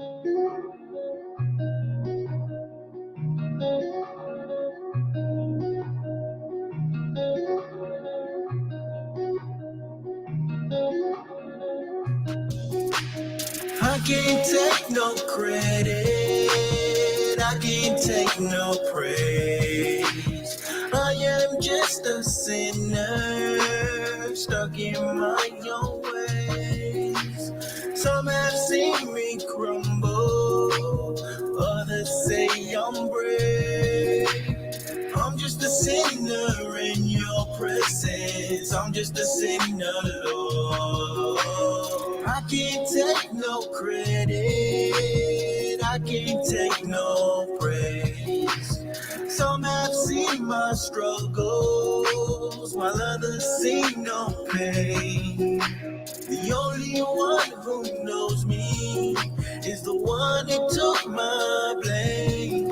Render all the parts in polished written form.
I can't take no credit, I can't take no praise. I am just a sinner, stuck in my own ways. Some have seen me crumble, others say I'm brave. I'm just a sinner in your presence. I'm just a sinner, Lord. I can't take no credit. I can't take no praise. Some have seen my struggles, while others see no pain. The only one who knows me is the one who took my blame.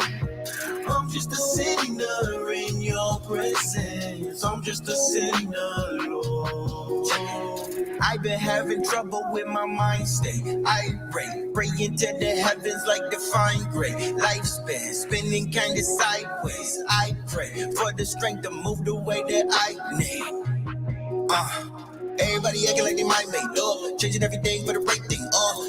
I'm just a sinner in your presence. I'm just a sinner, Lord. I've been having trouble with my mind state. I pray into the heavens like divine grace. Lifespan spinning kinda sideways. I pray for the strength to move the way that I need. Everybody acting like they might make love, changing everything for the right thing.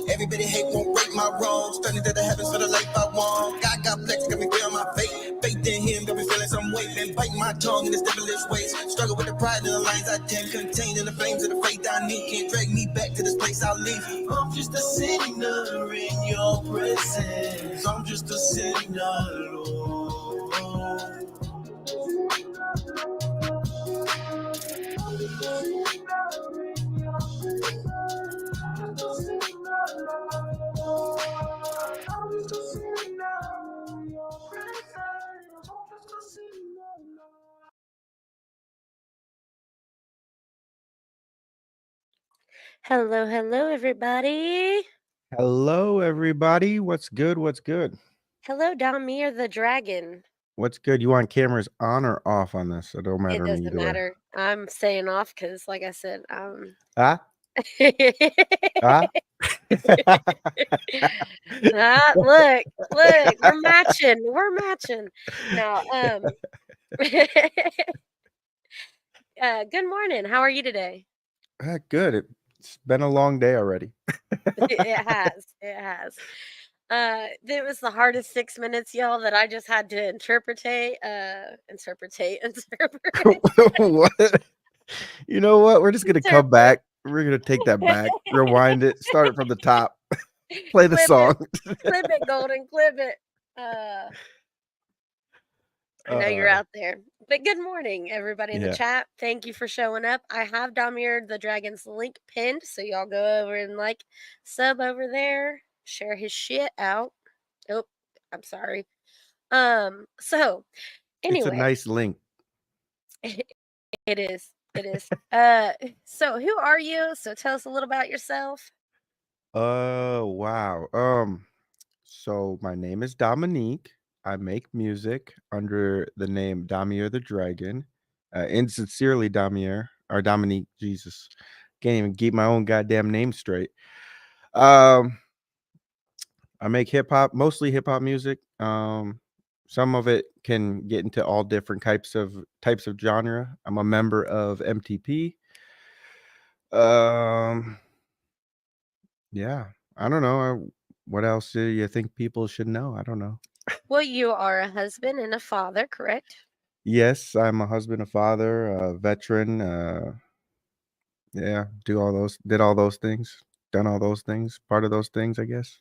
Everybody hate won't break my wrongs, turning to the heavens for the life I want. God got flex, got me feel my faith. Faith in Him, got me feeling some weight. Been biting my tongue in this devilish ways. Struggle with the pride and the lines I can't contain, and the flames of the faith I need can't drag me back to this place I'll leave. I'm just a sinner in Your presence. I'm just a sinner, Lord. Hello, hello, everybody. Hello, everybody. What's good? What's good? Hello, Domier the dragon. What's good? You want cameras on or off on this? It don't matter It to me doesn't either way. matter. I'm staying off because, like I said, Ah? Ah? look, we're matching. We're matching. Now, good morning. How are you today? Good. It's been a long day already. It has. It has. It was the hardest 6 minutes, y'all, that I just had to interpret. What? You know what? We're just going to come back. We're going to take that back, rewind it, start it from the top, play the song. Clip it, Golden, clip it. I know you're out there. But good morning, everybody in the chat. Thank you for showing up. I have Domier the Dragon's link pinned, so y'all go over and sub over there, share his shit out. Oh, I'm sorry. So anyway. It's a nice link. It is. It is. So who are you? So tell us a little about yourself. Wow. So my name is Dominique. I make music under the name Domier the Dragon. Insincerely Domier, or Dominique, Jesus. Can't even keep my own goddamn name straight. I make hip hop, mostly hip hop music. Some of it can get into all different types of genre. I'm a member of MTP. Yeah, I don't know. What else do you think people should know? I don't know. Well, you are a husband and a father, correct? Yes, I'm a husband, a father, a veteran. Yeah, did all those things, done all those things, part of those things, I guess.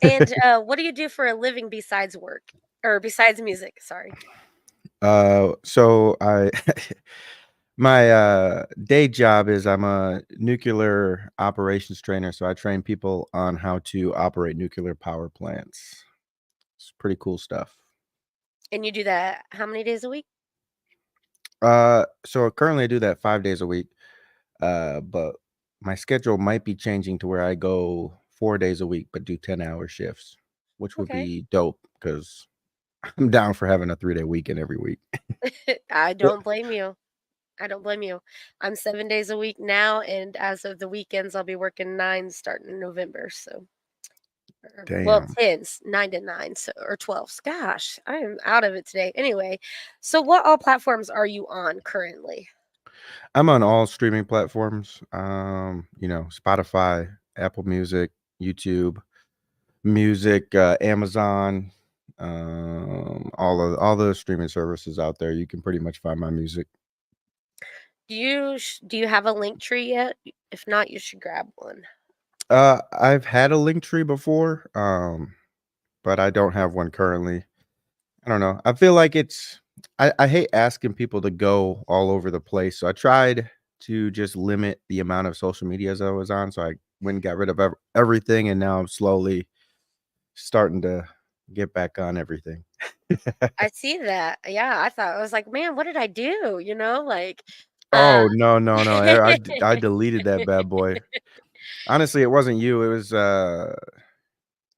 And what do you do for a living besides work or besides music? Sorry. So I my day job is I'm a nuclear operations trainer, so I train people on how to operate nuclear power plants. It's pretty cool stuff. And you do that how many days a week? So currently I do that 5 days a week. But my schedule might be changing to where I go 4 days a week, but do 10-hour shifts, which would be dope because I'm down for having a 3-day weekend every week. I don't blame you. I don't blame you. I'm 7 days a week now, and as of the weekends, I'll be working 9 starting in November. So Well, Damn. 10s, 9 to 9, so, or 12s. Gosh, I am out of it today. Anyway, so what all platforms are you on currently? I'm on all streaming platforms. Spotify, Apple Music, YouTube Music, Amazon, all the streaming services out there. You can pretty much find my music. Do you have a link tree yet? If not, you should grab one. I've had a link tree before, but I don't have one currently. I don't know. I feel like I hate asking people to go all over the place. So I tried to just limit the amount of social medias I was on. So I went and got rid of everything, and now I'm slowly starting to get back on everything. I see that. Yeah, I thought I was like, man, what did I do? Like, uh, Oh, no, no, no. I deleted that bad boy. Honestly, it wasn't you. It was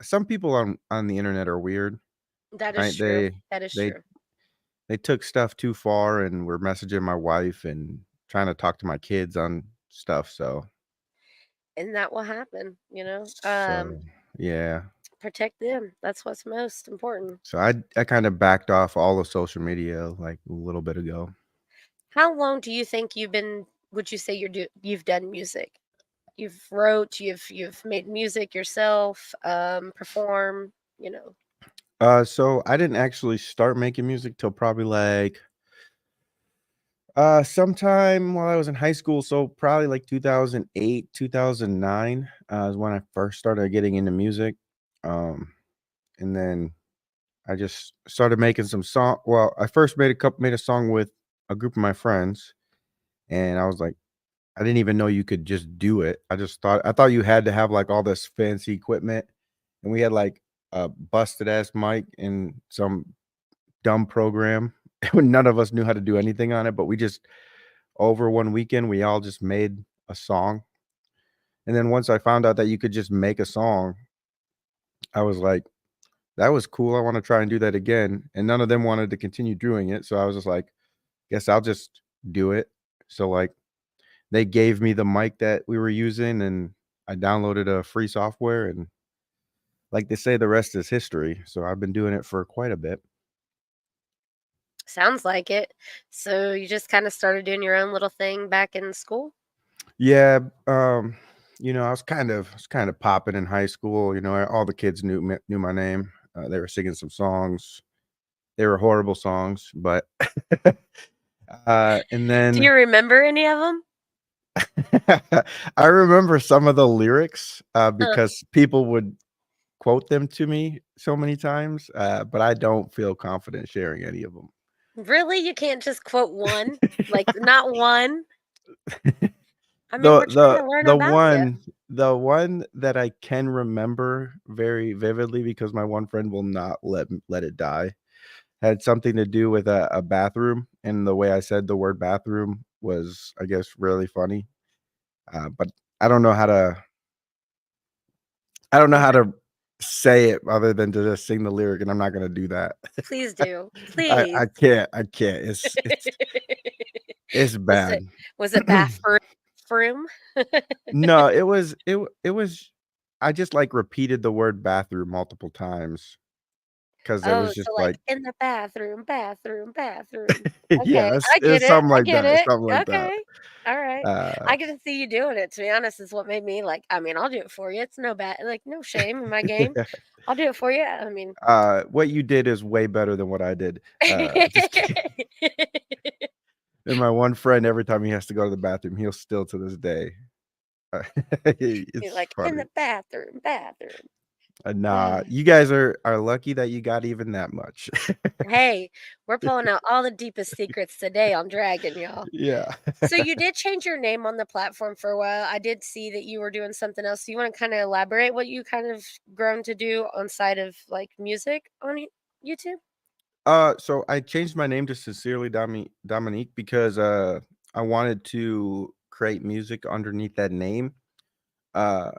some people on the internet are weird, that is right? true. That is They true. they took stuff too far and were messaging my wife and trying to talk to my kids on stuff. And that will happen, So yeah. protect them. That's what's most important. So I kind of backed off all of social media like a little bit ago. How long do you think would you say you've done music? You've wrote, you've made music yourself, perform, you know. So I didn't actually start making music till probably like sometime while I was in high school, so probably like 2008, 2009 is when I first started getting into music. Um, and then I just started making some song. Well, I first made a song with a group of my friends, and I was like, I didn't even know you could just do it. I thought you had to have like all this fancy equipment, and we had like a busted ass mic and some dumb program. None of us knew how to do anything on it, but we just over one weekend we all just made a song. And then once I found out that you could just make a song, I was like, that was cool. I want to try and do that again. And none of them wanted to continue doing it. So I was just like, guess I'll just do it. So like they gave me the mic that we were using and I downloaded a free software and like they say the rest is history. So I've been doing it for quite a bit. Sounds like it. So you just kind of started doing your own little thing back in school? Yeah, I was kind of popping in high school. All the kids knew my name. They were singing some songs. They were horrible songs, but and Do then you remember any of them? I remember some of the lyrics because people would quote them to me so many times, but I don't feel confident sharing any of them. Really? You can't just quote one? Like, not one? I mean, The we're trying the to learn the about you. one the one that I can remember very vividly because my one friend will not let it die, had something to do with a bathroom, and the way I said the word bathroom was, I guess, really funny. But I don't know how to I don't know how Okay. to say it other than to just sing the lyric, and I'm not gonna do that. Please do. I Please. I can't I can't. It's Was it bad. was it bathroom? No, it was I just, like, repeated the word bathroom multiple times because it Oh, was just so like like in the bathroom, bathroom, bathroom. Okay, yeah, I get it's it. something I like get that, it. something like that. Okay. All right. Uh, I can see you doing it, to be honest, is what made me like, I mean, I'll do it for you. It's no bad, like, no shame in my game. yeah. I'll do it for you. I mean, What you did is way better than what I did. Just kidding. And my one friend, every time he has to go to the bathroom, he'll still to this day. Uh, you're it's like in funny. the bathroom. Nah, you guys are lucky that you got even that much. Hey, we're pulling out all the deepest secrets today on Dragon, y'all. Yeah. So you did change your name on the platform for a while. I did see that you were doing something else. So you want to kind of elaborate what you kind of grown to do on side of like music on YouTube? So I changed my name to Dominique because I wanted to create music underneath that name. Uh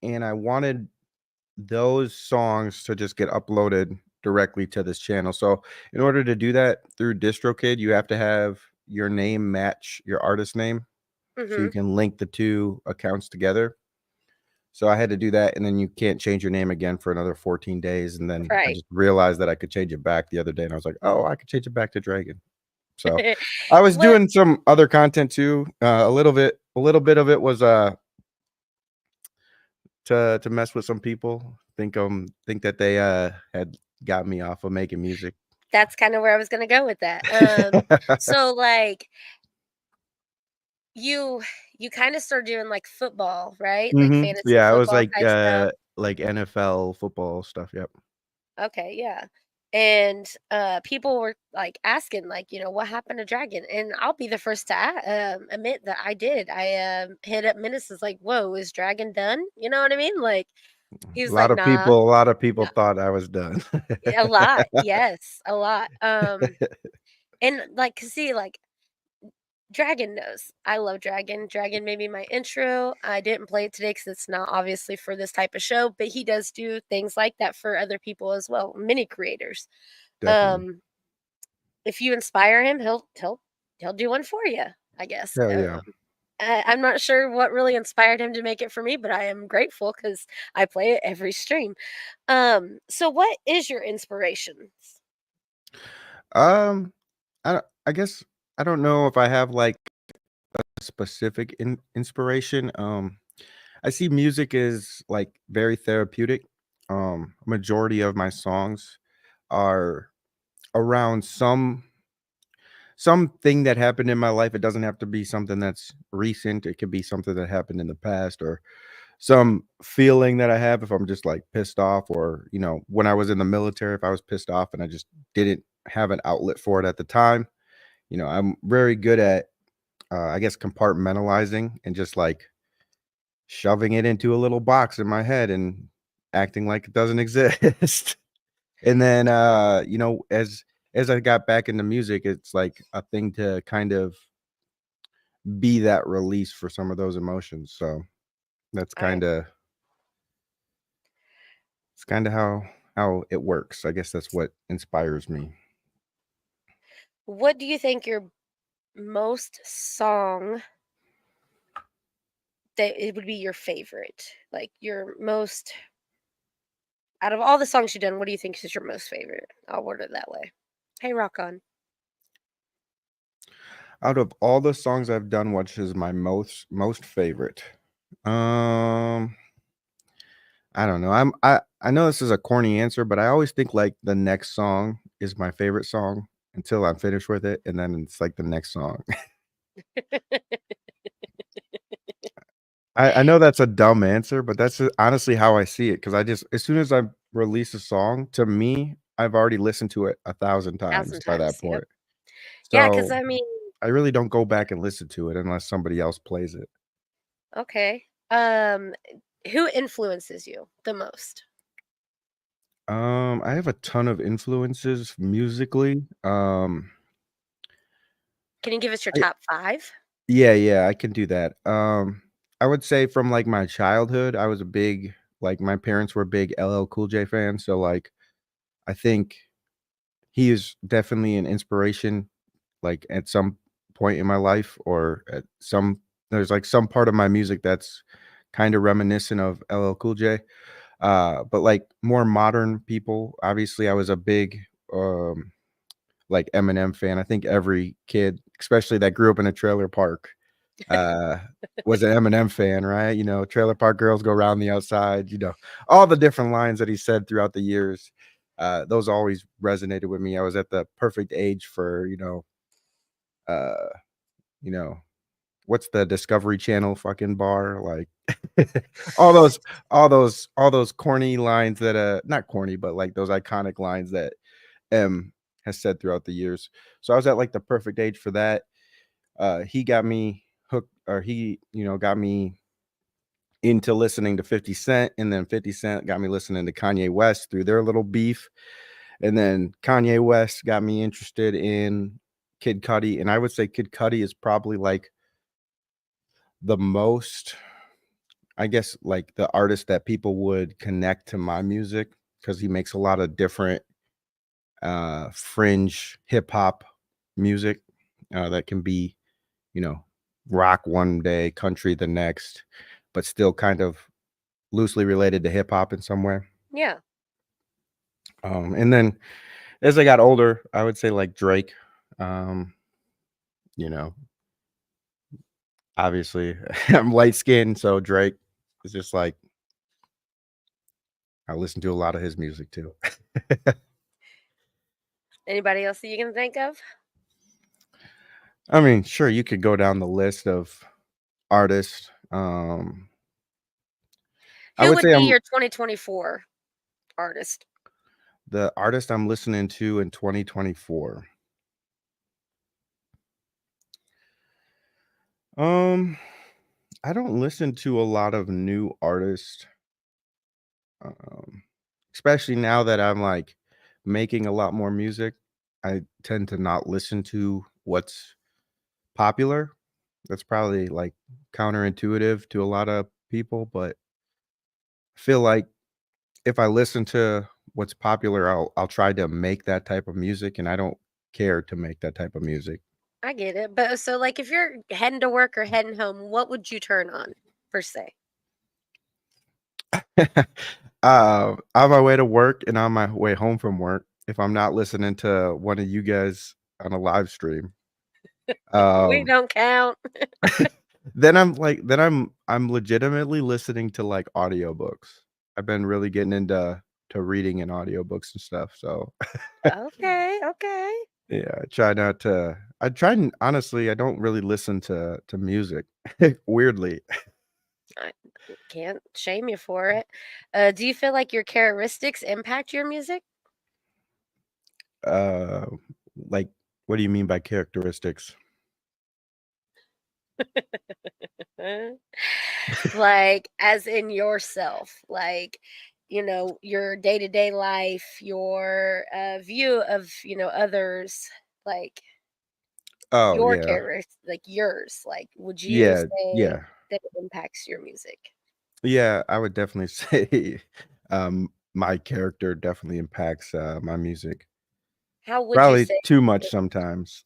and I wanted those songs to just get uploaded directly to this channel. So in order to do that through DistroKid, you have to have your name match your artist name so Mm-hmm. you can link the two accounts together. So I had to do that, and then you can't change your name again for another 14 days. And then I Right. just realized that I could change it back the other day, and I was like, oh, I could change it back to Dragon. So I was What doing some other content too. A little bit of it was to mess with some people. Think that they had got me off of making music. that's kind of where I was gonna go with that. So like you you kind of started doing like football, right? Like fantasy Yeah, it was football type stuff. like NFL football stuff. Yep. Okay, yeah. And people were like asking, like, what happened to Dragon? And I'll be the first to admit that I did. I hit up Menace, like, whoa, is Dragon done? You know what I mean? Like, he was like, nah, A lot of people nah, thought I was done. a lot, yes, a lot. And like, see, like, Dragon knows. I love Dragon. Dragon made me my intro. I didn't play it today because it's not obviously for this type of show, but he does do things like that for other people as well, many creators. Definitely. Um, if you inspire him, he'll do one for you, I guess. Hell yeah. I'm not sure what really inspired him to make it for me, but I am grateful because I play it every stream. So what is your inspirations? Um, I guess I don't know if I have like a specific inspiration. I see music is like very therapeutic. Majority of my songs are around something that happened in my life. It doesn't have to be something that's recent. It could be something that happened in the past or some feeling that I have if I'm just like pissed off or, when I was in the military, if I was pissed off and I just didn't have an outlet for it at the time. I'm very good at I guess compartmentalizing and just like shoving it into a little box in my head and acting like it doesn't exist. And then as I got back into music, it's like a thing to kind of be that release for some of those emotions. So that's I kind of how it works. I guess that's what inspires me. What do you think your most song that it would be your favorite? Like your most out of all the songs you've done, what do you think is your most favorite? I'll word it that way. Hey, rock on. Out of all the songs I've done, which is my most favorite? Um, I don't know. I know this is a corny answer, but I always think like the next song is my favorite song until I'm finished with it, and then it's like the next song. I know that's a dumb answer, but that's honestly how I see it. Because I just as soon as I release a song, to me, I've already listened to it 1,000 times Thousand by that times. Yep. point. Yeah, because So I mean, I really don't go back and listen to it unless somebody else plays it. okay. Who influences you the most? I have a ton of influences musically. Can you give us your I top 5? Yeah, I can do that. I would say from like my childhood, I was a big like my parents were big LL Cool J fans, so like I think he is definitely an inspiration like at some point in my life or at some there's like some part of my music that's kind of reminiscent of LL Cool J. But like more modern people, obviously I was a big like Eminem fan. I think every kid, especially that grew up in a trailer park, uh, was an Eminem fan, right? Trailer Park Girls go round the outside, all the different lines that he said throughout the years. Those always resonated with me. I was at the perfect age for, uh, you know, what's the Discovery Channel fucking bar? Like all those, all those corny lines that, not corny, but like those iconic lines that M has said throughout the years. So I was at like the perfect age for that. He got me hooked, or he, got me into listening to 50 Cent, and then 50 Cent got me listening to Kanye West through their little beef. And then Kanye West got me interested in Kid Cudi. And I would say Kid Cudi is probably like the most, I guess, like the artist that people would connect to my music because he makes a lot of different fringe hip hop music that can be, you know, rock one day, country the next, but still kind of loosely related to hip hop in some way. Yeah. And then as I got older, I would say like Drake. Um, you know, obviously I'm light skinned, so Drake is just like I listen to a lot of his music too. Anybody else that you can think of? I mean, sure, you could go down the list of artists. I Who would would say be I'm your 2024 artist? the artist I'm listening to in 2024. Um, I don't listen to a lot of new artists, um, especially now that I'm like making a lot more music. I tend to not listen to what's popular. That's probably like counterintuitive to a lot of people, but I feel like if I listen to what's popular, I'll try to make that type of music, and I don't care to make that type of music. I get it. But so, like, if you're heading to work or heading home, what would you turn on per se? On my way to work and on my way home from work, if I'm not listening to one of you guys on a live stream, We um, don't count. then I'm legitimately listening to like audiobooks. I've been really getting into reading in audiobooks and stuff. So Okay, okay. yeah, I try not to. I try and honestly, I don't really listen to music. Weirdly, I can't shame you for it. Do you feel like your characteristics impact your music? uh, like, what do you mean by characteristics? Like, as in yourself, like, your day to day life, your view of, others, like Oh your yeah, characteristics, like yours. Like, would you yeah, say yeah. that it impacts your music? Yeah, I would definitely say, my character definitely impacts, my music. How would you Probably say? too much sometimes.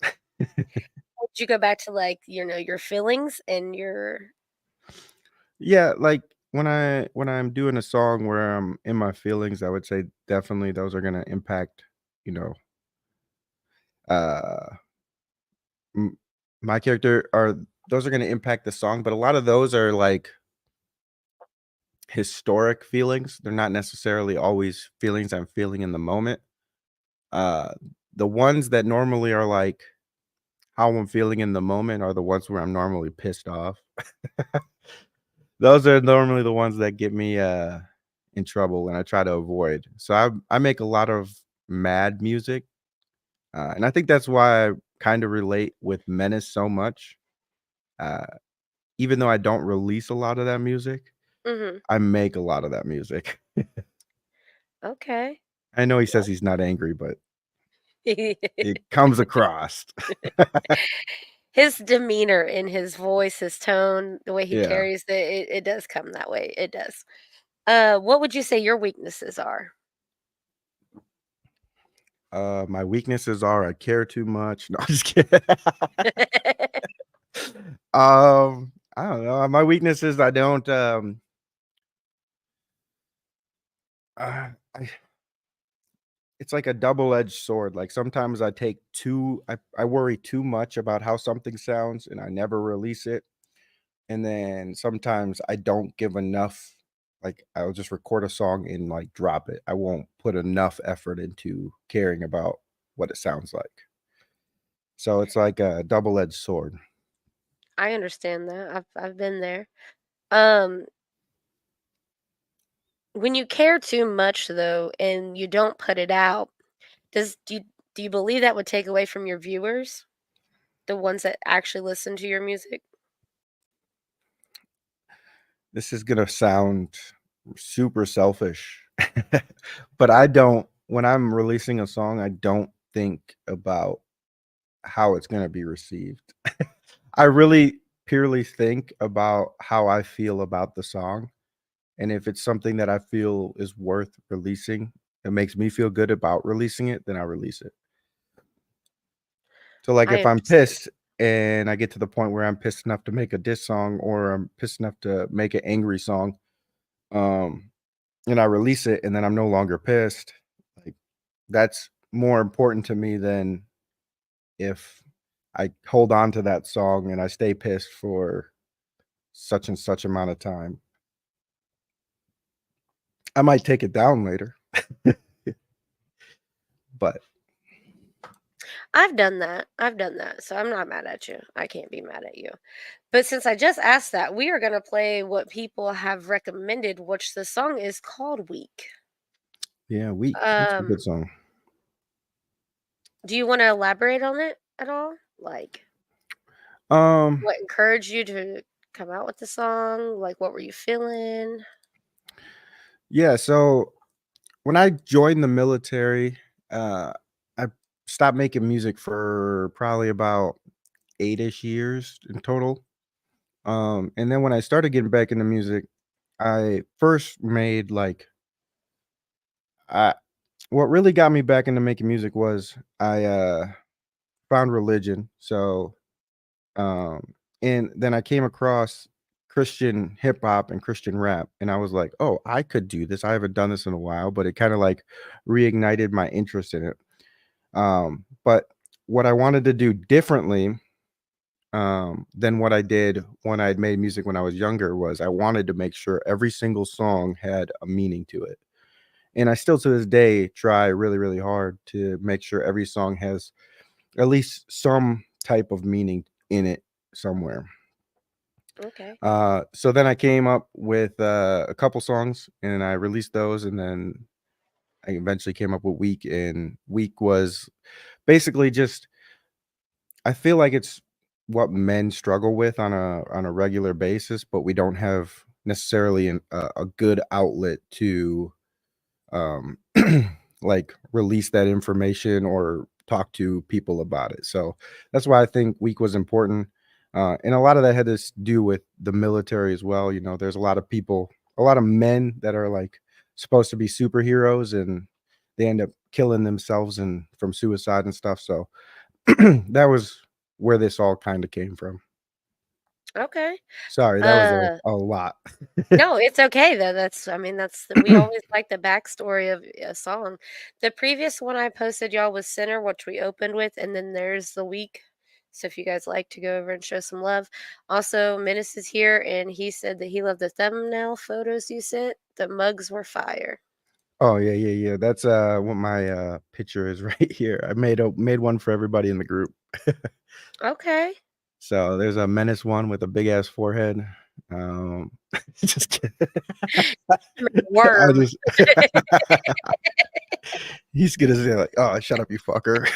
Would you go back to like, your feelings and your Yeah, like, when I'm doing a song where I'm in my feelings, I would say definitely those are gonna impact, you know, uh, m my character are those are gonna impact the song, but a lot of those are, like, historic feelings. They're not necessarily always feelings I'm feeling in the moment. Uh, the ones that normally are, like, how I'm feeling in the moment are the ones where I'm normally pissed off. Those are normally the ones that get me, in trouble and I try to avoid. So I make a lot of mad music, and I think that's why I kinda relate with Menace so much. Uh, Even though I don't release a lot of that music, Mhm. I make a lot of that music. Okay. I know he says he's not angry, but it comes across. His demeanor in his voice, his tone, the way he Yeah. carries it does come that way. It does. What would you say your weaknesses are? My weaknesses are I care too much. No, I'm just kidding. I don't know. My weakness is I don't I it's like a double-edged sword. Like sometimes I worry too much about how something sounds and I never release it. And then sometimes I don't give enough, like I'll just record a song and like drop it. I won't put enough effort into caring about what it sounds like. So it's like a double-edged sword. I understand that. I've been there. Um, when you care too much though and you don't put it out, do you believe that would take away from your viewers? The ones that actually listen to your music? This is gonna sound super selfish, but I don't. When I'm releasing a song, I don't think about how it's gonna be received. I really purely think about how I feel about the song, and if it's something that I feel is worth releasing, it makes me feel good about releasing it, then I release it. So, like, I if I'm understand. pissed and I get to the point where I'm pissed enough to make a diss song or I'm pissed enough to make an angry song, um, and I release it, and then I'm no longer pissed. Like that's more important to me than if I hold on to that song and I stay pissed for such and such amount of time. I might take it down later, but I've done that. So I'm not mad at you. I can't be mad at you. But since I just asked that, we are going to play what people have recommended, which the song is called Weak. yeah, Weak. It's a good song. Do you want to elaborate on it at all? Like, what encouraged you to come out with the song? Like, what were you feeling? Yeah, so when I joined the military, I stopped making music for probably about 8-ish years in total. And then when I started getting back into music, I first made like I what really got me back into making music was I found religion. So and then I came across Christian hip hop and Christian rap, and I was like, "Oh, I could do this. I haven't done this in a while," but it kind of like reignited my interest in it. But what I wanted to do differently than what I did when I had made music when I was younger was I wanted to make sure every single song had a meaning to it. And I still to this day try really, really hard to make sure every song has at least some type of meaning in it somewhere. Okay. So then I came up with a couple songs and I released those, and then I eventually came up with Weak, and Weak was basically just I feel like it's what men struggle with on a regular basis, but we don't have necessarily a good outlet to um like release that information or talk to people about it. So that's why I think Week was important. And a lot of that had to do with the military as well. You know, there's a lot of people, a lot of men that are like supposed to be superheroes and they end up killing themselves and from suicide and stuff. So that was where this all kind of came from. Okay. Sorry, that was a lot. No, it's okay though. We always like the backstory of a song. The previous one I posted, y'all, was Sinner, which we opened with, and then there's The Week. So if you guys like to go over and show some love. Also, Menace is here, and he said that he loved the thumbnail photos you sent. The mugs were fire. Oh yeah. That's what my picture is right here. I made one for everybody in the group. Okay. So there's a Menace one with a big ass forehead. Just kidding. Worm. He's gonna say like, "Oh, shut up, you fucker."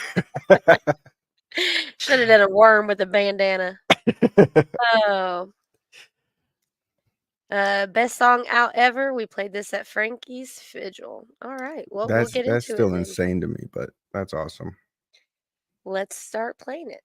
Should have done a worm with a bandana. Oh. Best song out ever. We played this at Frankie's Vigil. All right. Well, we'll get That's into it still then. insane to me, but that's awesome. Let's start playing it.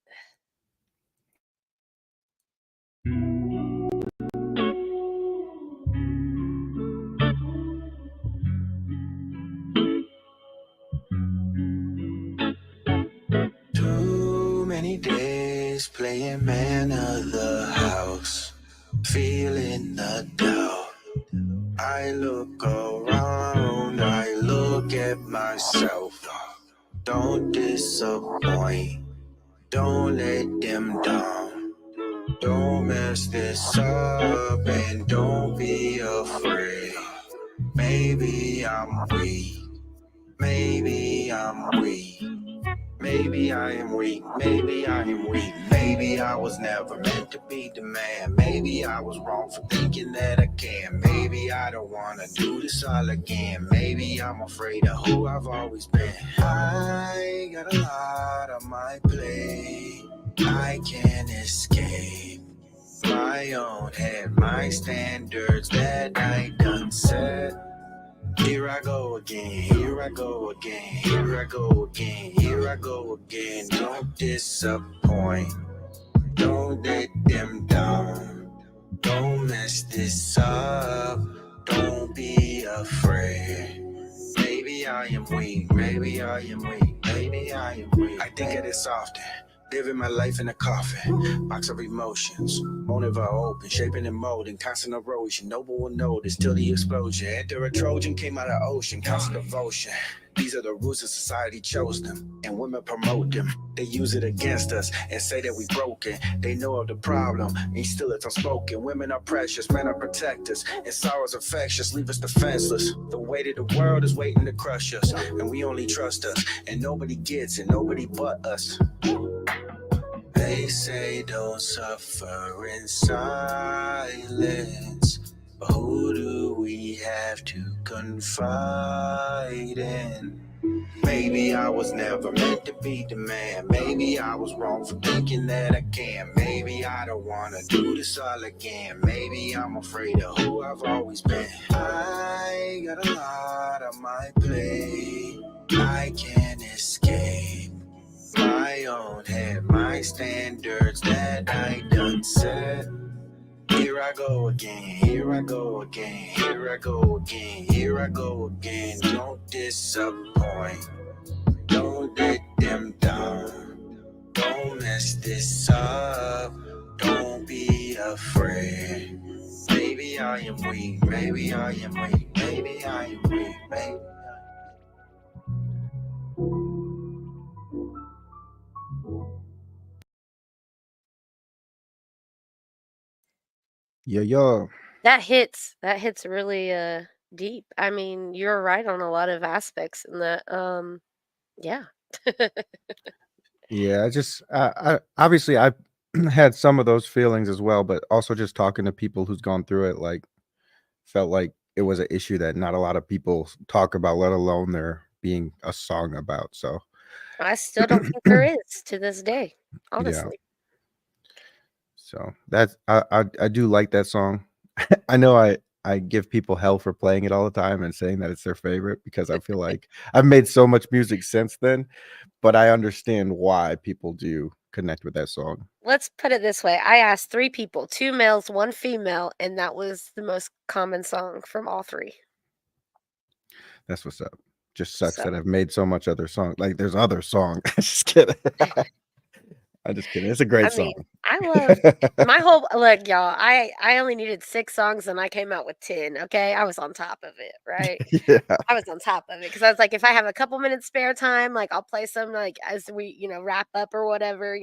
Too many days playing man of the house, feeling the doubt. I look around, I look at myself. Don't disappoint, don't let them down. Don't mess this up and don't be afraid. Maybe I'm weak, maybe I'm weak. Maybe I am weak, maybe I am weak. Maybe I was never meant to be the man. Maybe I was wrong for thinking that I can. Maybe I don't wanna do this all again. Maybe I'm afraid of who I've always been. I got a lot on my plate, I can't escape my own head, my standards that I done set. Here I go again, here I go again, here I go again, here I go again. Don't disappoint, don't let them down. Don't mess this up, don't be afraid. Maybe I am weak, maybe I am weak, maybe I am weak. I think of this often. Living my life in a coffin, box of emotions. Motive are open, shaping and molding, constant erosion. No one will notice till the explosion. Enter a Trojan, came out of ocean, constant devotion. These are the rules of society chose them, and women promote them. They use it against us and say that we broken. They know of the problem, and still it's unspoken. Women are precious, men are protectors, and sorrow's infectious, leave us defenseless. The weight of the world is waiting to crush us, and we only trust us, and nobody gets it, nobody but us. They say don't suffer in silence, but who do we have to confide in? Maybe I was never meant to be the man. Maybe I was wrong for thinking that I can. Maybe I don't wanna do this all again. Maybe I'm afraid of who I've always been. I got a lot on my plate. I can't escape my own head, my standards that I done set. Here I go again, here I go again, here I go again, here I go again. Don't disappoint, don't let them down. Don't mess this up, don't be afraid. Maybe I am weak, maybe I am weak, maybe I am weak, maybe. Yo. That hits. That hits really deep. I mean, you're right on a lot of aspects in that. Yeah. Yeah, I obviously I had some of those feelings as well, but also just talking to people who's gone through it, like felt like it was an issue that not a lot of people talk about, let alone there being a song about. So I still don't think there is to this day, yeah, honestly. so that's I do like that song. I know I give people hell for playing it all the time and saying that it's their favorite because I feel like I've made so much music since then, but I understand why people do connect with that song. Let's put it this way. I asked 3 people, 2 males, 1 female, and that was the most common song from all 3. That's what's up. Just sucks that So, I've made so much other song. Like there's other song. Just kidding. I'm just kidding. It's a I great mean, song. I love my whole look, y'all. I only needed 6 songs and I came out with 10. Okay, I was on top of it, right? Yeah. I was on top of it because I was like, if I have a couple minutes spare time, like I'll play some like as we, wrap up or whatever,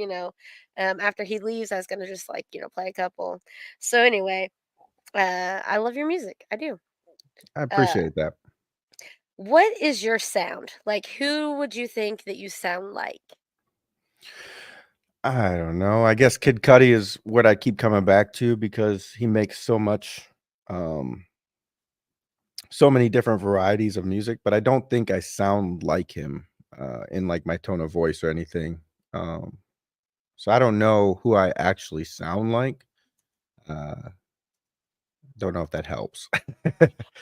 after he leaves, I was gonna just like, play a couple. So anyway, I love your music. I do. I Uh, appreciate that. what is your sound? Like, who would you think that you sound like? I don't know. I guess Kid Cudi is what I keep coming back to because he makes um so many different varieties of music, but I don't think I sound like him in like my tone of voice or anything. Um so I don't know who I actually sound like. Uh don't know if that helps.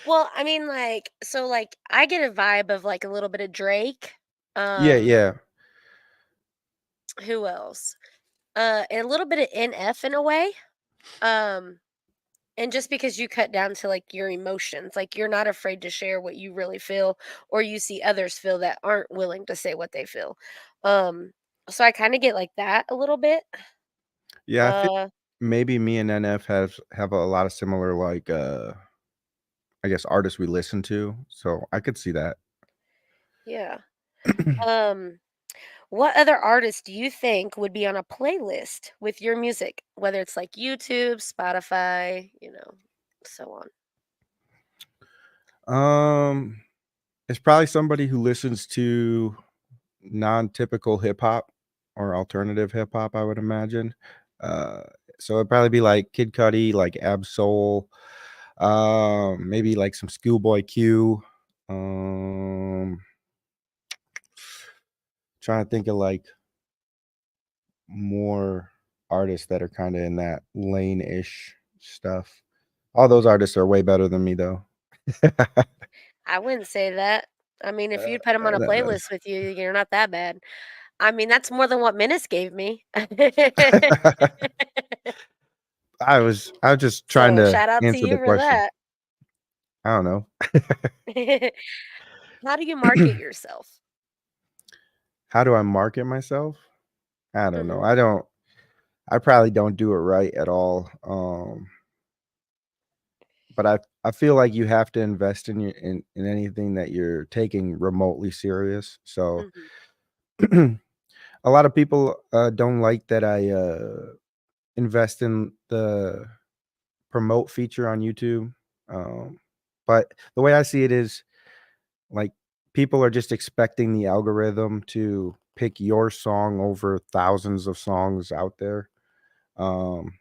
Well, I mean, like, so like I get a vibe of like a little bit of Drake. Yeah, Um, yeah. who else? And a little bit of NF in a way. Um, and just because you cut down to like your emotions, like you're not afraid to share what you really feel, or you see others feel that aren't willing to say what they feel. Um, so I kind of get like that a little bit. Yeah, I think Uh, maybe me and NF have a lot of similar like I guess artists we listen to. So I could see that. yeah. Um, what other artists do you think would be on a playlist with your music, whether it's like YouTube, Spotify, so on? um it's probably somebody who listens to non-typical hip hop or alternative hip hop, I would imagine. Uh so it'd probably be like Kid Cudi, like Absol, maybe like some Schoolboy Q. Um trying to think of like more artists that are kind of in that lane-ish stuff. All those artists are way better than me though. I wouldn't say that. I mean, if you'd put them on a No, playlist with you, you're not that bad. I mean, that's more than what Menace gave me. I was just trying So to shout out to answer you the for question. that. I don't know. How do you market yourself? How do I market myself? I don't know. Mm-hmm. I probably don't do it right at all. But I feel like you have to invest in in anything that you're taking remotely serious. So Mm-hmm. a lot of people don't like that I invest in the promote feature on YouTube. Um, but the way I see it is like people are just expecting the algorithm to pick your song over thousands of songs out there. Um,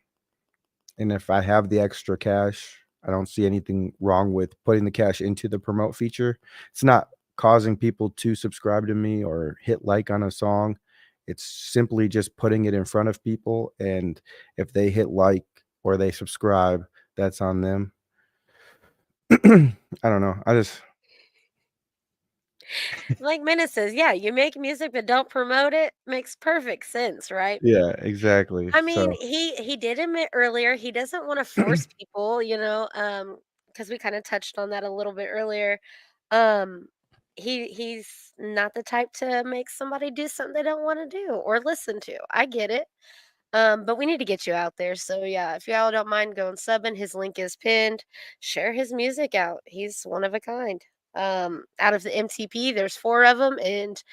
and if I have the extra cash, I don't see anything wrong with putting the cash into the promote feature. It's not causing people to subscribe to me or hit like on a song. It's simply just putting it in front of people. And if they hit like or they subscribe, that's on them. I don't know. I just, Like Minna says, yeah, you make music but don't promote it. Makes perfect sense, right? yeah, exactly. I mean, So, he did admit earlier he doesn't want to force people, because we kind of touched on that a little bit earlier. Um, he's not the type to make somebody do something they don't want to do or listen to. I get it. But we need to get you out there. So yeah, if y'all don't mind going subbing, his link is pinned. Share his music out. He's one of a kind. Out of the MTP, there's 4 of them, and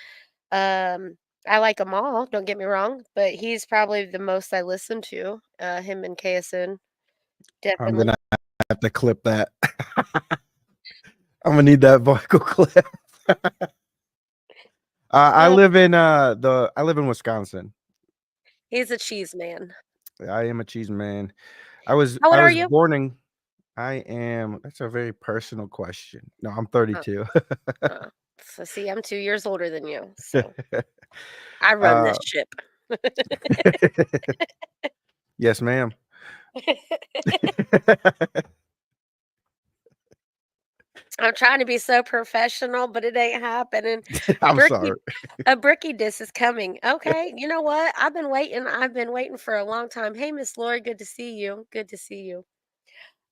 I like them all. Don't get me wrong, but he's probably the most I listen to. Him and KSN, I'm definitely. gonna have to clip that. I'm gonna need that vocal clip. Uh, I live in Wisconsin. he's a cheese man. I am a cheese man. How old I are was you? born in I am that's a very personal question. No, I'm Oh, 32. so see, I'm 2 years older than you, so I run uh this ship. yes, ma'am. I'm trying to be so professional, but it ain't happening. I'm Bricky sorry. a Bricky diss is coming. Okay, you know what? I've been waiting for a long time. Hey, Miss Lori, good to see you. Good to see you.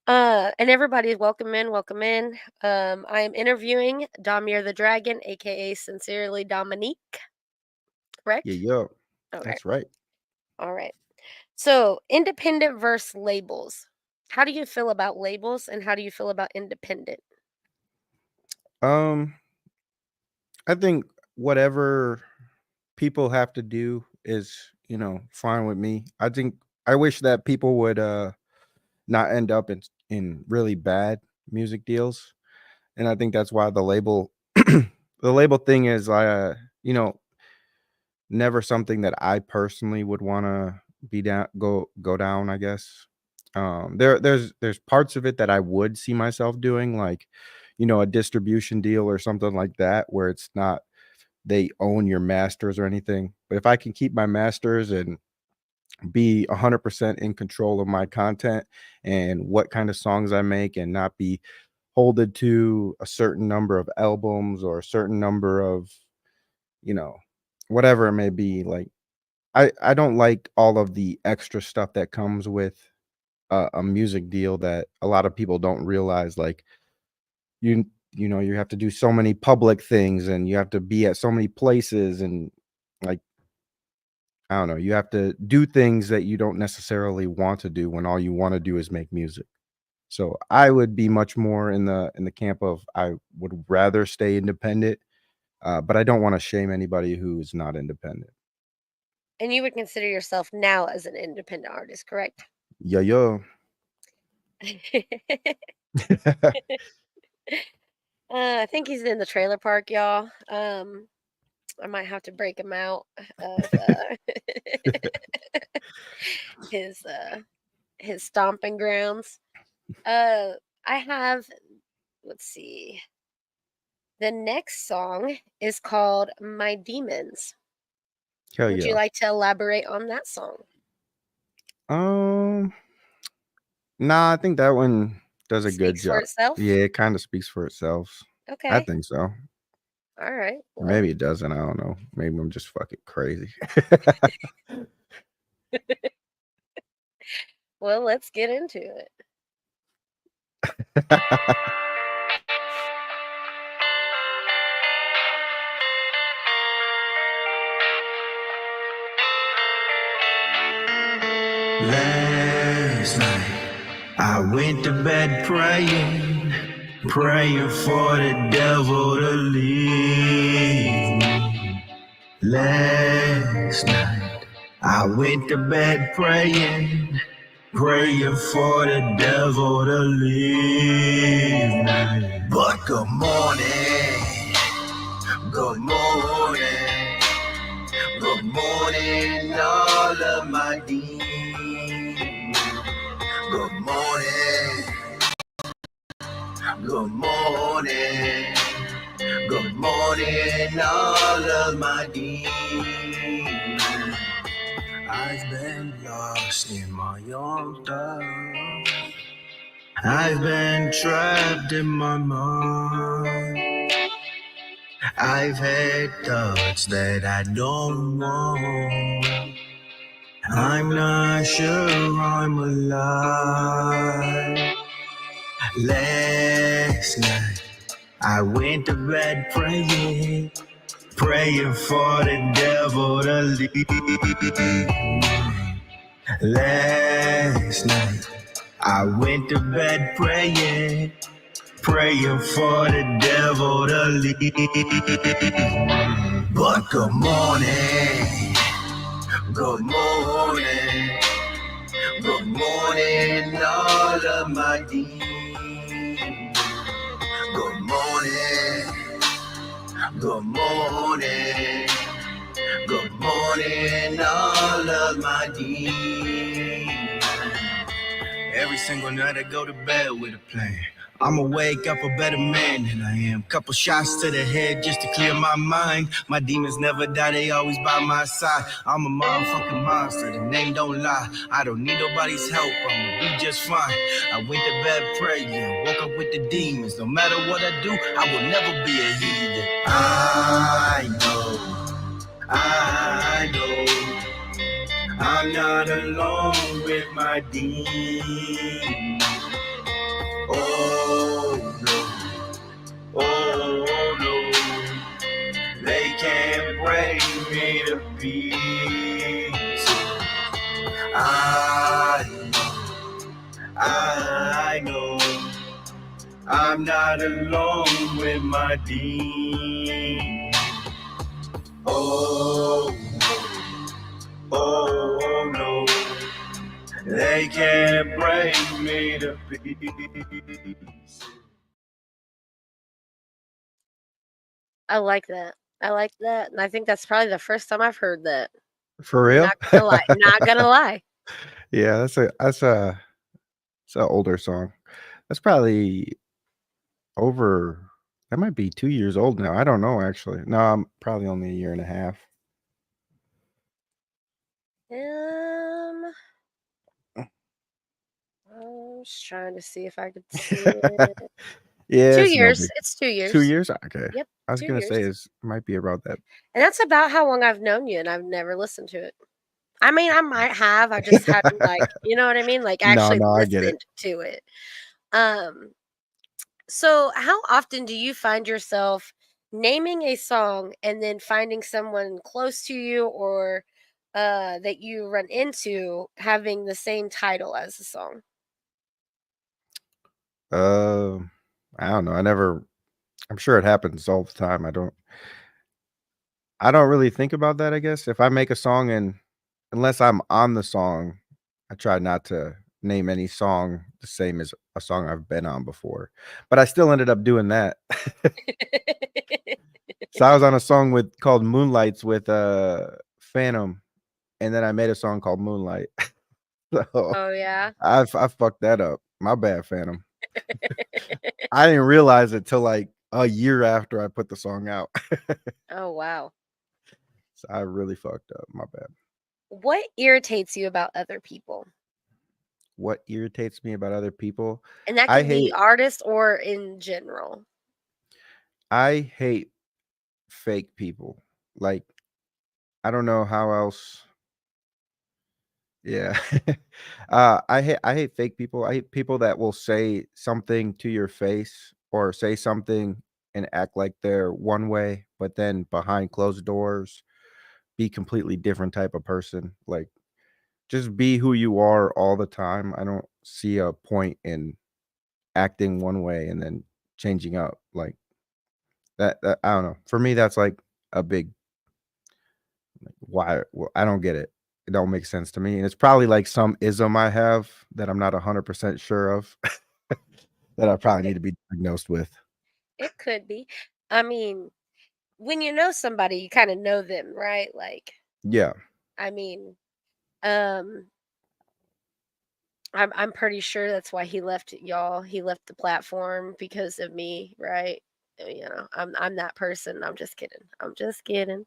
And everybody, welcome in, welcome in. I am interviewing Domier the Dragon, aka Sincerely Dominique, Yeah, correct? yo. Okay, That's right. all right. So, independent versus labels. How do you feel about labels and how do you feel about independent? Um I think whatever people have to do is, fine with me. I wish that people would not end up in really bad music deals. And I think that's why the label the label thing is never something that I personally would want to be down go down, I guess. There's parts of it that I would see myself doing, like, a distribution deal or something like that, where it's not they own your masters or anything. But if I can keep my masters and be 100% in control of my content and what kind of songs I make and not be holded to a certain number of albums or a certain number of, you know, whatever it may be, like I don't like all of the extra stuff that comes with a music deal that a lot of people don't realize. Like you have to do so many public things and you have to be at so many places and like I don't know, you have to do things that you don't necessarily want to do when all you want to do is make music. So I would be much more in the camp of I would rather stay independent, but I don't want to shame anybody who is not independent. And you would consider yourself now as an independent artist, correct? Yeah, yeah. I think he's in the trailer park, y'all. I might have to break him out of his uh his stomping grounds. Uh, I have. Let's see. The next song is called "My Demons." Hell Would you yeah. like to elaborate on that song? Um, nah, I think that one does a good Speaks for job. Yeah, itself. it kind of speaks for itself. I Okay. think so. All right. Well, Maybe it doesn't. I don't know. Maybe I'm just fucking crazy. well, let's get into it. Last night I went to bed praying, praying for the devil to leave me. Last night I went to bed praying, praying for the devil to leave me. But good morning, good morning, good morning, all of my demons. Good morning, good morning, good morning, all of my demons. I've been lost in my own thoughts. I've been trapped in my mind. I've had thoughts that I don't want. I'm not sure I'm alive. Last night I went to bed praying, praying for the devil to leave. Last night I went to bed praying, praying for the devil to leave. But good morning, good morning, good morning, all of my demons. Good morning, good morning, good morning, all of my demons. Every single night I go to bed with a plan. I'ma wake up a better man than I am. Couple shots to the head just to clear my mind. My demons never die, they always by my side. I'm a motherfucking monster, the name don't lie. I don't need nobody's help, I'ma be just fine. I went to bed praying, woke up with the demons. No matter what I do, I will never be a heathen. I know, I'm not alone with my demons. Oh no, they can't break me to pieces. I know, I'm not alone with my demons. Oh no, they can't break me to pieces. I like that. I like that, and I think that's probably the first time I've heard that. For real? Not gonna lie. Not gonna lie. Yeah, it's an older song. That's probably over. That might be 2 years old now. I don't know actually. No, I'm probably only a year and a half. I'm just trying to see if I could see it. Yeah, 2 it's no years. big. It's 2 years. 2 years? Okay. Yep, I was 2 gonna say years. it might be about that. And that's about how long I've known you, and I've never listened to it. I mean, I might have. I just hadn't you know what I mean? Like No, actually I get it. listened to it. Um, so how often do you find yourself naming a song and then finding someone close to you or that you run into having the same title as the song? I don't know. I'm sure it happens all the time. I don't really think about that, I guess. If I make a song and unless I'm on the song, I try not to name any song the same as a song I've been on before. But I still ended up doing that. So I was on a song called Moonlights with Phantom, and then I made a song called Moonlight. So Oh yeah. I fucked that up. My bad, Phantom. I didn't realize it till like a year after I put the song out. Oh wow. So I really fucked up. My bad. What irritates you about other people? What irritates me about other people? And that I can be hate artists or in general. I hate fake people. Like, I don't know how else. Yeah. I hate fake people. I hate people that will say something to your face or say something and act like they're one way, but then behind closed doors be completely different type of person. Like just be who you are all the time. I don't see a point in acting one way and then changing up like that I don't know. For me, that's like a big why. Well, I don't get it. It don't make sense to me. And it's probably like some ism I have that I'm not 100% sure of that I probably need to be diagnosed with. It could be. I mean, when you know somebody, you kind of know them, right? Like, Yeah. I mean, um, I'm pretty sure that's why he left y'all. He left the platform because of me, right? You know, I'm that person. I'm just kidding. I'm just kidding.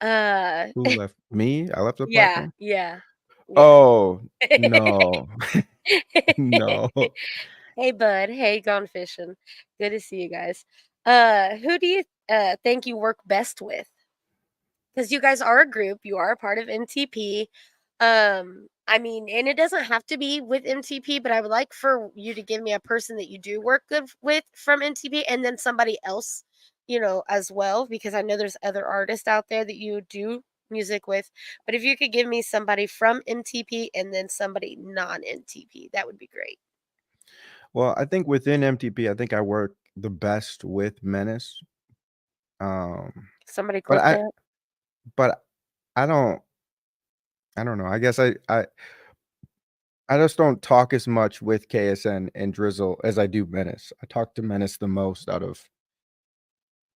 Who left me? I left the Yeah, platform. yeah, yeah. Oh no. No. Hey, bud. Hey, gone fishing. Good to see you guys. Who do you think you work best with? Because you guys are a group, you are a part of MTP. I mean, and it doesn't have to be with MTP, but I would like for you to give me a person that you do work good with from MTP, and then somebody else, you know, as well, because I know there's other artists out there that you do music with. But if you could give me somebody from MTP and then somebody non-MTP, that would be great. Well, I think within MTP, I think I work the best with Menace. Um, Somebody but clip I that. but I don't know. I guess I just don't talk as much with KSN and Drizzle as I do Menace. I talk to Menace the most out of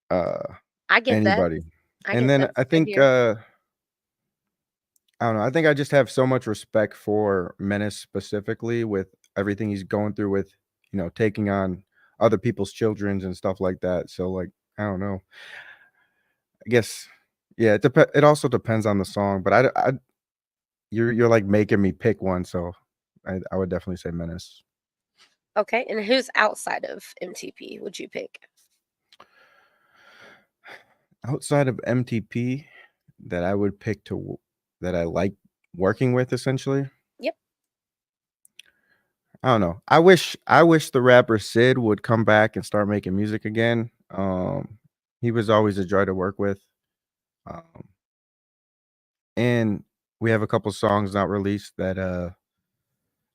uh I get that. anybody. I And get then that. I Same think here. I don't know. I think I just have so much respect for Menace specifically with everything he's going through with, taking on other people's children's and stuff like that. So like, I don't know. I guess yeah, it also depends on the song, but you're like making me pick one, so I would definitely say Menace. Okay, and who's outside of MTP would you pick? Outside of MTP that I would pick that I like working with essentially. Yep. I don't know. I wish the rapper Sid would come back and start making music again. He was always a joy to work with. Um, and we have a couple songs not released that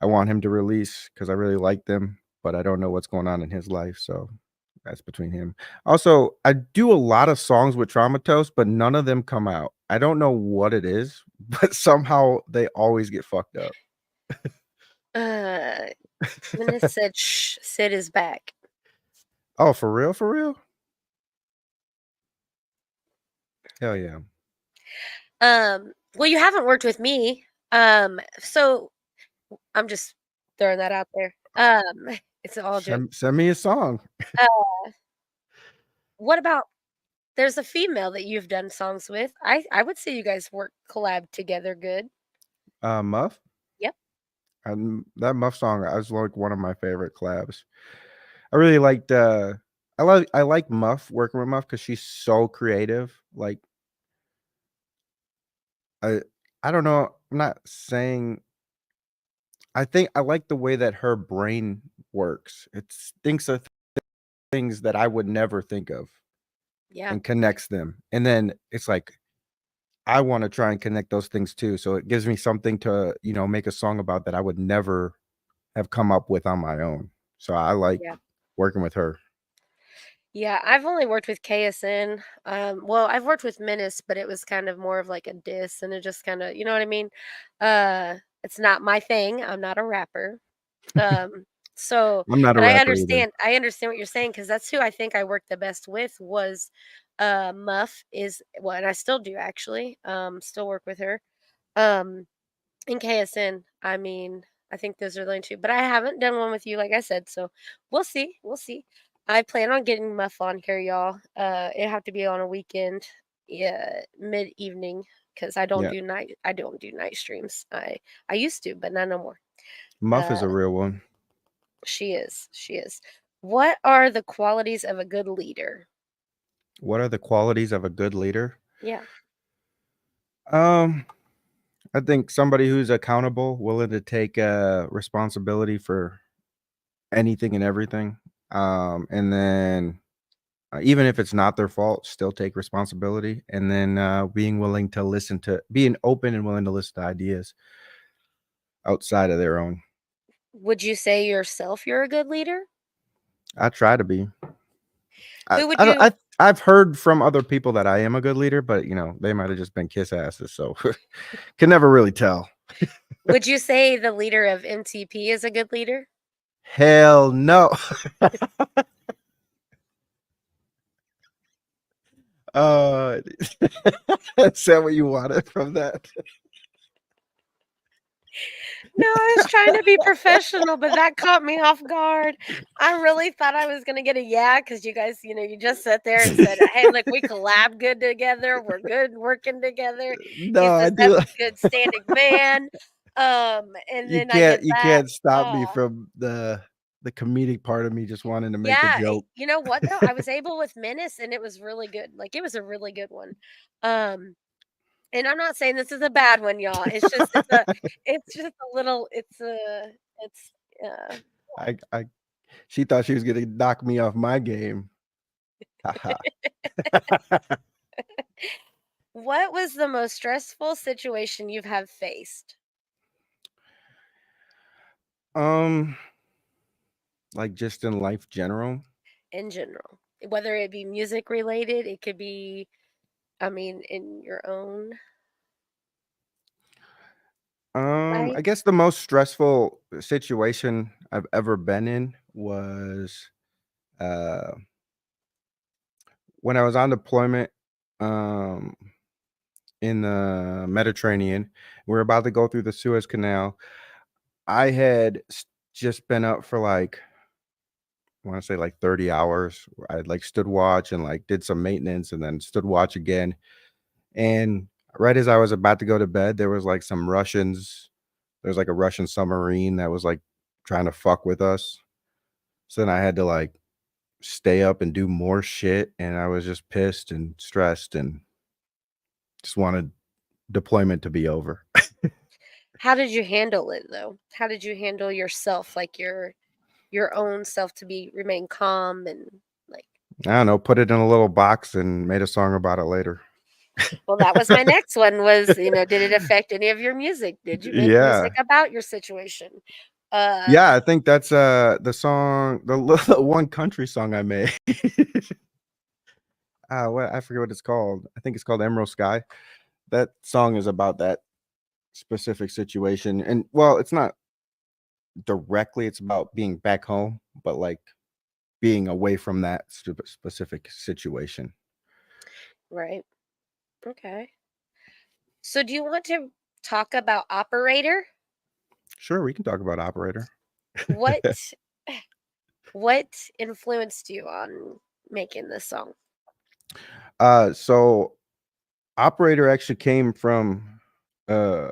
I want him to release because I really like them, but I don't know what's going on in his life, so that's between him. Also, I do a lot of songs with Traumatose, but none of them come out. I don't know what it is, but somehow they always get fucked up. Uh, Minute said, "Shh, Sid is back." Oh, for real? For real? Hell yeah. Well, you haven't worked with me. So I'm just throwing that out there. It's all joke. Send me a song. Uh, what about there's a female that you've done songs with. I would say you guys work collab together good. Muff. Yep. That Muff song was like one of my favorite collabs. I really liked I like Muff working with Muff because she's so creative. Like I I don't know. I'm not saying I think I like the way that her brain works. It thinks of things that I would never think of Yeah. and connects them. And then it's like I want to try and connect those things too. So it gives me something to, make a song about that I would never have come up with on my own. So I like Yeah. working with her. Yeah, I've only worked with KSN. Well, I've worked with Menace, but it was kind of more of like a diss, and it just kind of, you know what I mean? It's not my thing. I'm not a rapper. Um, so, I'm not a but rapper either. I understand what you're saying because that's who I think I worked the best with was, Muff is well, and I still do actually. Still work with her. Um, in KSN, I mean, I think those are the only two, but I haven't done one with you, like I said. So we'll see. We'll see. I plan on getting Muff on here, y'all. It have to be on a weekend, yeah, mid evening, because Yeah. I don't do night streams. I used to, but not no more. Muff Uh, is a real one. she is. She is. What are the qualities of a good leader? What are the qualities of a good leader? Yeah. Um, I think somebody who's accountable, willing to take responsibility for anything and everything. And then even if it's not their fault, still take responsibility. And then being open and willing to listen to ideas. outside of their own. Would you say yourself you're a good leader? I try to be. Who would you I've heard from other people that I am a good leader, but they might have just been kiss asses, so can never really tell. Would you say the leader of MTP is a good leader? Hell no. Is that what you wanted from that? No, I was trying to be professional, but that caught me off guard. I really thought I was going to get a yeah because you guys, you just sat there and said, hey, look, we collab good together. We're good working together. No, He's I a do. good standing man. And You then I get you that. can't stop me Oh. from the comedic part of me just wanting to make a Yeah, joke. you know what though? I was able with Menace and it was really good. Like it was a really good one. And I'm not saying this is a bad one, y'all. It's just it's just a little it's I She thought she was gonna knock me off my game. What was the most stressful situation you've have faced? Like just in life general. In general, whether it be music related, it could be, I mean, in your own life. I guess the most stressful situation I've ever been in was uh when I was on deployment in the Mediterranean. We were about to go through the Suez Canal. I had just been up for like I want to say like 30 hours. I like stood watch and like did some maintenance and then stood watch again. And right as I was about to go to bed, there was like some Russians. There was like a Russian submarine that was like trying to fuck with us. So then I had to like stay up and do more shit. And I was just pissed and stressed and just wanted deployment to be over. How did you handle it though? How did you handle yourself, like your own self, to remain calm and like? I don't know, put it in a little box and made a song about it later. Well, that was my next one was, did it affect any of your music? Did you make Yeah. music about your situation? Yeah, I think that's the song, the one country song I made. What I forget what it's called. I think it's called Emerald Sky. That song is about that specific situation. And well, it's not directly, it's about being back home, but like being away from that specific situation. Right. Okay. So do you want to talk about Operator? Sure, we can talk about Operator. What what influenced you on making this song? So Operator actually came from I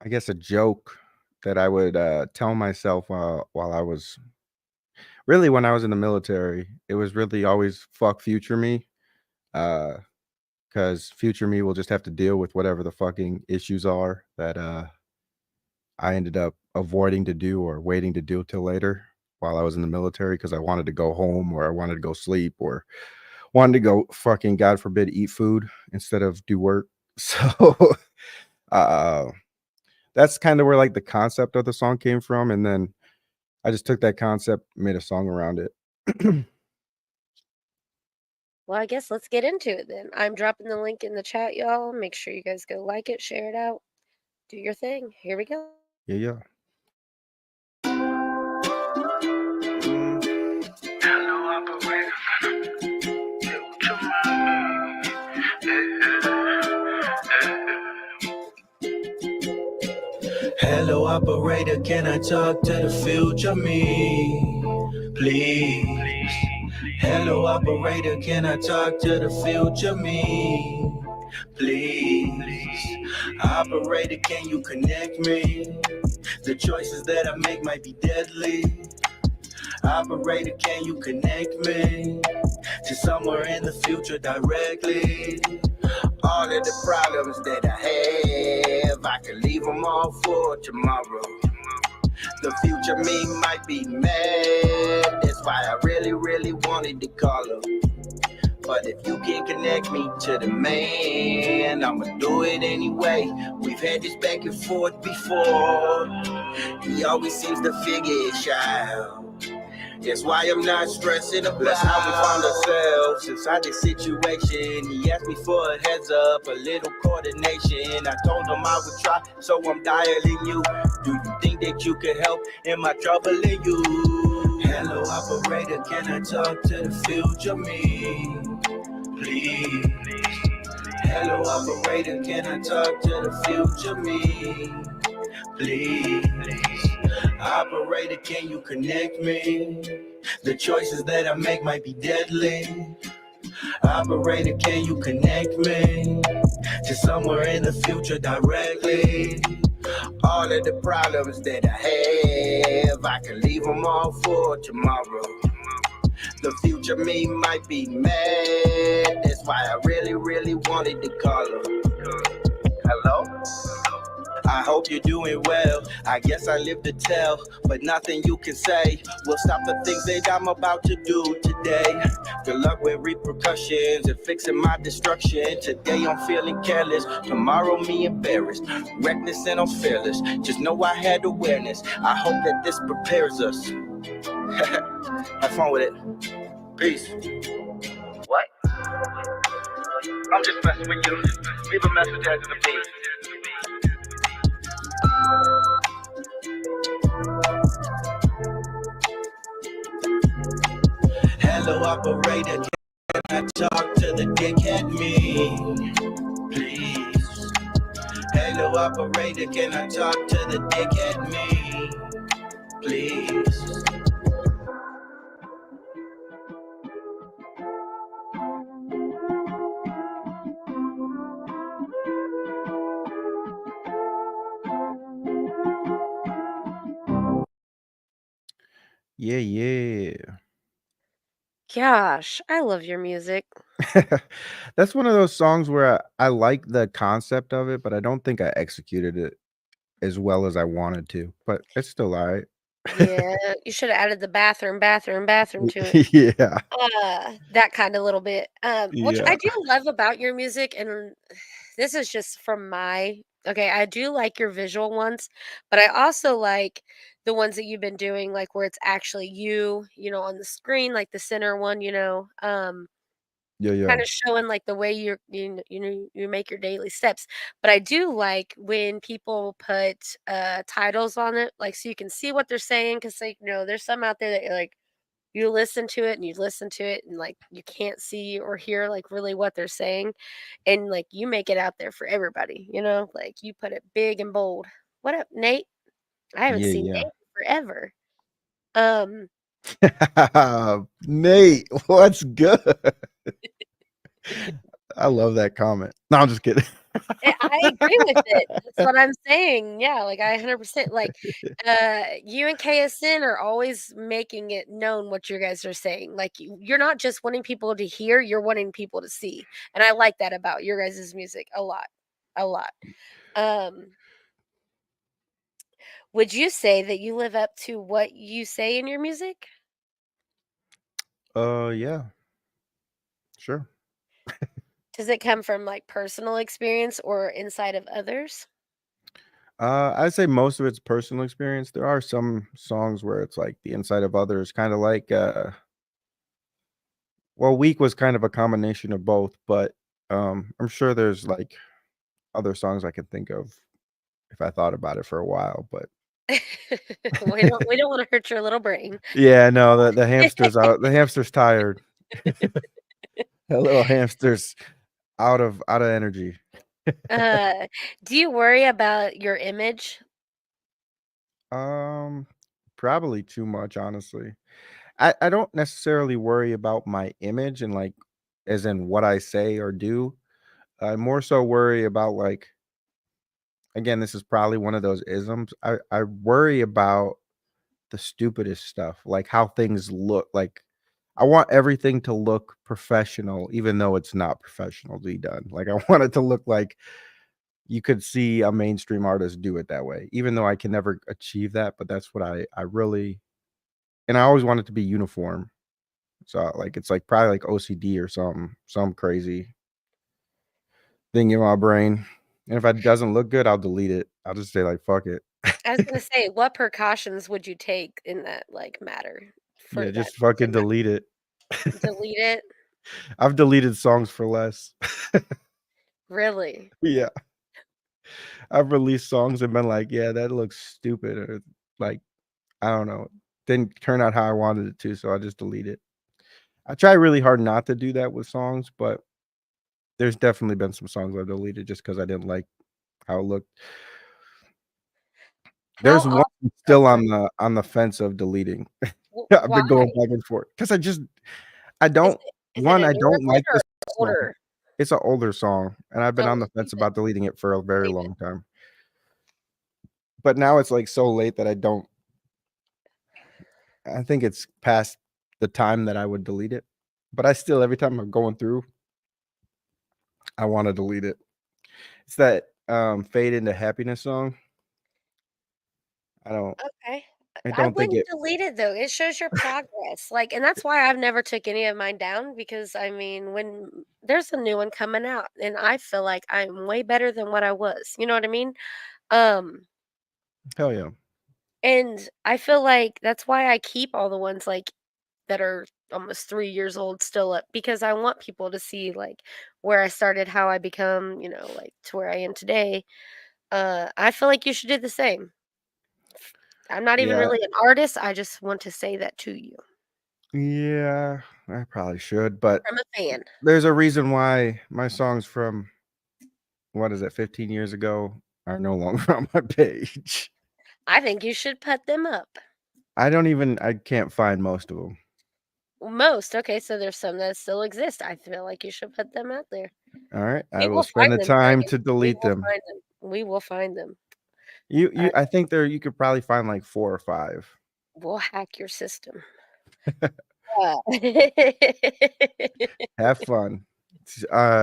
guess a joke that I would tell myself while I was really when I was in the military. It was really always fuck future me. Because future me will just have to deal with whatever the fucking issues are that I ended up avoiding to do or waiting to do till later while I was in the military because I wanted to go home or I wanted to go sleep or wanted to go fucking, God forbid, eat food instead of do work. So uh, that's kind of where like the concept of the song came from. And then I just took that concept, made a song around it. Well, I guess let's get into it then. I'm dropping the link in the chat, y'all. Make sure you guys go like it, share it out, do your thing. Here we go. Yeah, yeah. Hello, operator, can I talk to the future me, please? Hello, operator, can I talk to the future me, please? Operator, can you connect me? The choices that I make might be deadly. Operator, can you connect me to somewhere in the future directly? All of the problems that I have, I can leave them all for tomorrow. The future me might be mad, that's why I really wanted to call her. But if you can connect me to the man, I'ma do it anyway. We've had this back and forth before. He always seems to figure it out. That's why I'm not stressing about. That's how we found ourselves inside this situation. He asked me for a heads up, a little coordination. I told him I would try, so I'm dialing you. Do you think that you could help? Am I troubling you? Hello, operator, can I talk to the future me? Please. Hello, operator, can I talk to the future me? Please. Operator, can you connect me? The choices that I make might be deadly. Operator, can you connect me to somewhere in the future directly? All of the problems that I have, I can leave them all for tomorrow. The future me might be mad. That's why I really wanted to call her. Hello? I hope you're doing well. I guess I live to tell, but nothing you can say will stop the things that I'm about to do today. Good luck with repercussions and fixing my destruction. Today I'm feeling careless, tomorrow me embarrassed, reckless and I'm fearless. Just know I had awareness. I hope that this prepares us. Have fun with it. Peace. What? I'm just messing with you. Leave a message after the beat. Hello, operator, can I talk to the dickhead me, please? Hello, operator, can I talk to the dickhead me, please? Yeah. Gosh, I love your music. That's one of those songs where I like the concept of it, but I don't think I executed it as well as I wanted to, but it's still alright. Yeah, you should have added the bathroom to it. Yeah. That kind of little bit. Which I Yeah. do love about your music, and this is just from my okay, I do like your visual ones, but I also like the ones that you've been doing, like where it's actually you, on the screen, like the center one, Yeah. kind of showing like the way you make your daily steps. But I do like when people put titles on it, like so you can see what they're saying, because like there's some out there that you're like you listen to it and you listen to it and like you can't see or hear like really what they're saying, and like you make it out there for everybody, like you put it big and bold. What up, Nate? I haven't seen Yeah. Nate forever. um Nate, what's good? I love that comment. No, I'm just kidding. I agree with it. That's what I'm saying. Yeah, like I 100% like you and KSN are always making it known what you guys are saying. Like you're not just wanting people to hear, you're wanting people to see. And I like that about your guys' music a lot. A lot. Um would you say that you live up to what you say in your music? Yeah, sure. Does it come from like personal experience or inside of others? I'd say most of it's personal experience. There are some songs where it's like the inside of others, kind of like well, Weak was kind of a combination of both, but I'm sure there's like other songs I can think of if I thought about it for a while, but we don't want to hurt your little brain. yeah, no, the hamster's out. The hamster's tired. That little hamster's out of energy. Uh, do you worry about your image? Um, Probably too much, honestly. I don't necessarily worry about my image and like as in what I say or do. I more so worry about like again, this is probably one of those isms. I worry about the stupidest stuff, like how things look. Like I want everything to look professional, even though it's not professionally done. Like I want it to look like you could see a mainstream artist do it that way, even though I can never achieve that. But that's what I really and I always want it to be uniform. So like it's like probably like OCD or something, some crazy thing in my brain. And if it doesn't look good, I'll delete it. I'll just say like fuck it. I was gonna say, what precautions would you take in that like matter for Yeah, that just fucking to not delete it. delete it? I've deleted songs for less. Really? Yeah. I've released songs and been like, yeah, that looks stupid, or like, I don't know, didn't turn out how I wanted it to, so I just delete it. I try really hard not to do that with songs, but there's definitely been some songs I've deleted just because I didn't like how it looked. How There's one often? Oh, still sorry. on the fence of deleting. I've Why? been going back and forth because I don't Is it a I newer don't one like or this song. older? It's an older song, and I've been Oh, on the leave fence it. about deleting it for a very Leave it. long time. But now it's like so late that I think it's past the time that I would delete it. But I still, every time I'm going through, I want to delete it. It's that Fade into Happiness song. I don't Okay. I I don't think wouldn't it delete it though. It shows your progress. Like, and that's why I've never took any of mine down because I mean, when there's a new one coming out and I feel like I'm way better than what I was. You know what I mean? Um, hell yeah. and I feel like that's why I keep all the ones like that are almost 3 years old still up because I want people to see like where I started, how I become, like to where I am today. I feel like you should do the same. I'm not even Yeah. really an artist. I just want to say that to you Yeah, I probably should, but from a fan. there's a reason why my songs from what is it, 15 years ago are no longer on my page. I think you should put them up. I can't find most of them. Most. Okay, so there's some that still exist. I feel like you should put them out there. All right, I We will will spend find the them, time Dragon. to We delete will them. find them. We will find them. You I think you could probably find like 4 or 5. We'll hack your system. Have fun.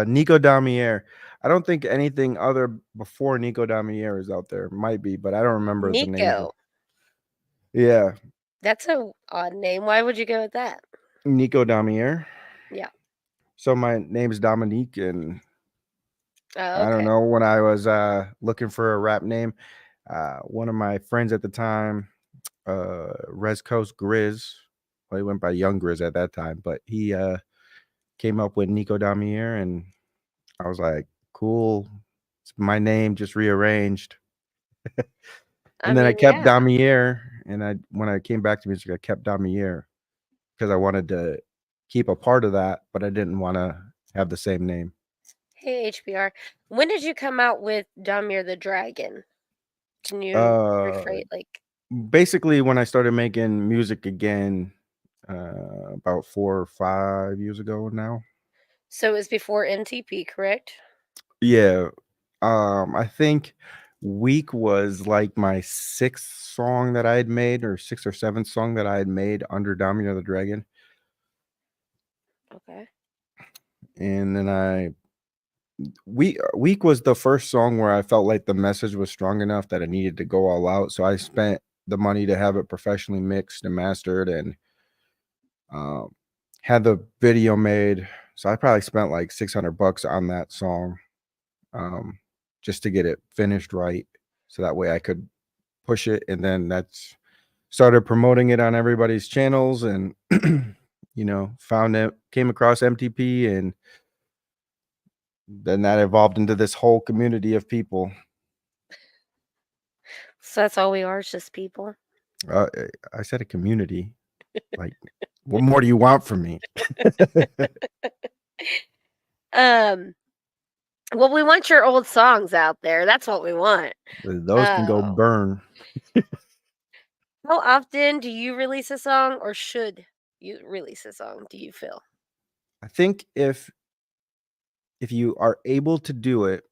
Nico Domier. I don't think anything other before Nico Domier is out there. Might be, but I don't remember the names of. Nico. Yeah, That's a odd name. Why would you go with that? Nico Domier. Yeah. So my name is Dominique, and Oh, I don't okay. know, when I was looking for a rap name, one of my friends at the time, Res Coast Grizz, well, he went by Young Grizz at that time, but he came up with Nico Damier, and I was like, cool. It's my name just rearranged. I And then I mean, kept yeah. Damier, and when I came back to music, I kept Damier because I wanted to keep a part of that, but I didn't want to have the same name. Hey, HBR. When did you come out with Domir the Dragon? Can you Uh, rephrase like Basically, when I started making music again, about 4 or 5 years ago now. so it was before NTP, correct? Yeah, I think Week was like my 6th song that I had made, or 6th or 7th song that I had made under Domier the Dragon. Okay. And then Week was the first song where I felt like the message was strong enough that it needed to go all out. So I spent the money to have it professionally mixed and mastered, and um, had the video made. So I probably spent like $600 on that song, um, just to get it finished right. So that way I could push it. And then that's started promoting it on everybody's channels, and, found it, came across MTP, and then that evolved into this whole community of people. So that's all we are, is just people. Uh, I said a community. Like, what more do you want from me? Um, well, we want your old songs out there. That's what we want. Those can go Oh, burn. how often do you release a song, or should you release a song? Do you feel? I think if you are able to do it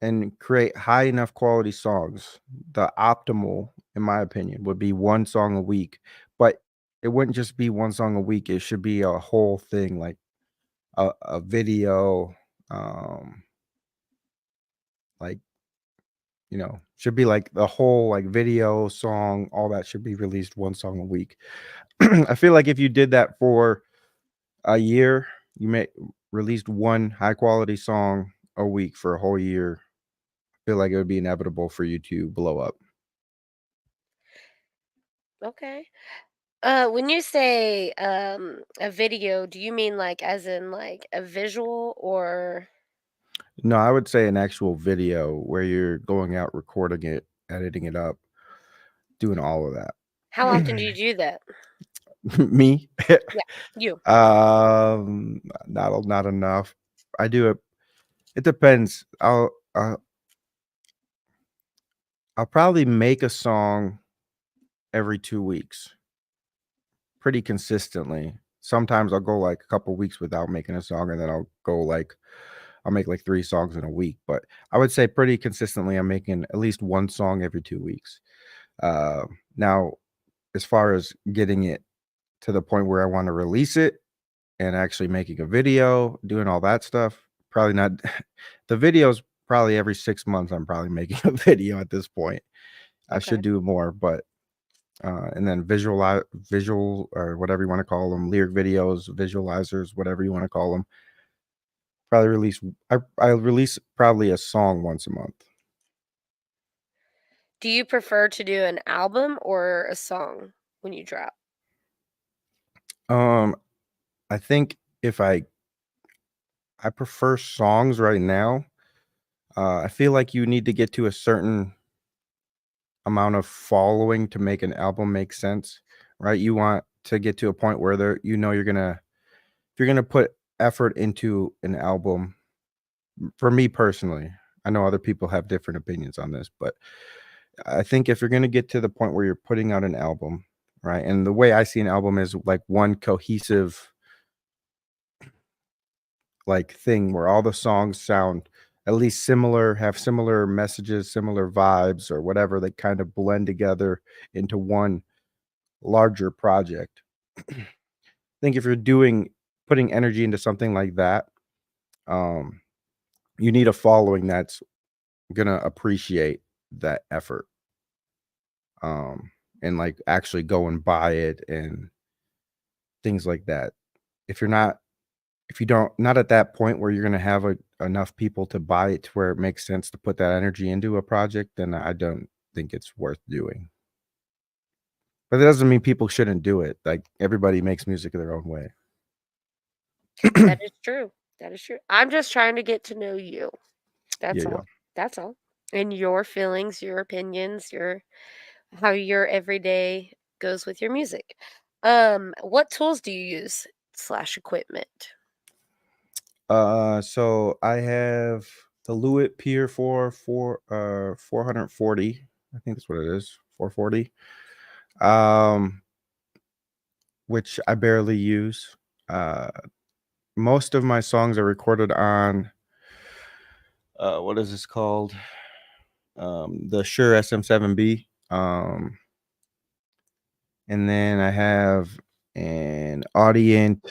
and create high enough quality songs, the optimal, in my opinion, would be one song a week. But it wouldn't just be one song a week. It should be a whole thing, like a video, like, should be like the whole like video, song, all that should be released one song a week. I feel like if you did that for a year, you may released one high quality song a week for a whole year. I feel like it would be inevitable for you to blow up. Okay. When you say a video, do you mean like as in like a visual or No, I would say an actual video where you're going out, recording it, editing it up, doing all of that. how often do you do that? Me? Yeah, you. Not enough. I do it. It depends. I'll probably make a song every 2 weeks, pretty consistently. Sometimes I'll go like a couple weeks without making a song, and then I'll make like 3 songs in a week. But I would say pretty consistently, I'm making at least one song every 2 weeks. Now, as far as getting it to the point where I want to release it and actually making a video, doing all that stuff, probably not. The videos probably every 6 months. I'm probably making a video at this point. I should Okay. do more, but and then visual or whatever you want to call them, lyric videos, visualizers, whatever you want to call them. Probably release. I release probably a song once a month. Do you prefer to do an album or a song when you drop? I think if I prefer songs right now. I feel like you need to get to a certain amount of following to make an album make sense, right? You want to get to a point where if you're gonna put effort into an album. For me personally, I know other people have different opinions on this, but I think if you're gonna get to the point where you're putting out an album, right? And the way I see an album is like one cohesive like thing where all the songs sound at least similar, have similar messages, similar vibes, or whatever. They kind of blend together into one larger project. I think if you're putting energy into something like that, um, you need a following that's gonna appreciate that effort, and like actually go and buy it and things like that. If you're not if you don't not at that point where you're going to have enough people to buy it to where it makes sense to put that energy into a project, then I don't think it's worth doing. But that doesn't mean people shouldn't do it. Like everybody makes music their own way. That is true. That is true. I'm just trying to get to know you. That's Yeah, all. That's all. And your feelings, your opinions, your how your everyday goes with your music. What tools do you use slash equipment? So I have the Lewitt Pier 440. I think that's what it is. 440. Um, which I barely use. Uh, most of my songs are recorded on what is this called? The Shure SM7B. And then I have an Audient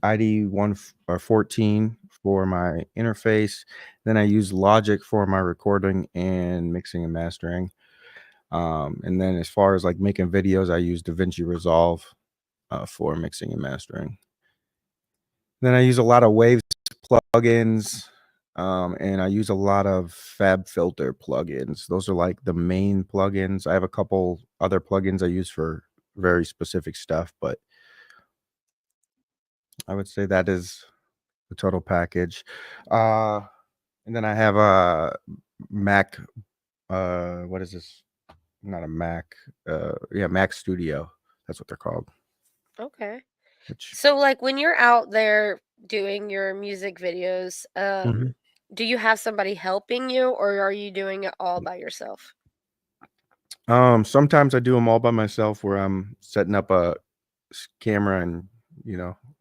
ID1 or 14 for my interface. Then I use Logic for my recording and mixing and mastering. And then as far as like making videos, I use DaVinci Resolve for mixing and mastering. Then I use a lot of Waves plugins, and I use a lot of FabFilter plugins. Those are like the main plugins. I have a couple other plugins I use for very specific stuff, but I would say that is the total package. And then I have a Mac. What is this? Not a Mac. Yeah, Mac Studio. That's what they're called. Okay. Which So like when you're out there doing your music videos, Mhm. do you have somebody helping you or are you doing it all by yourself? Sometimes I do them all by myself, where I'm setting up a camera and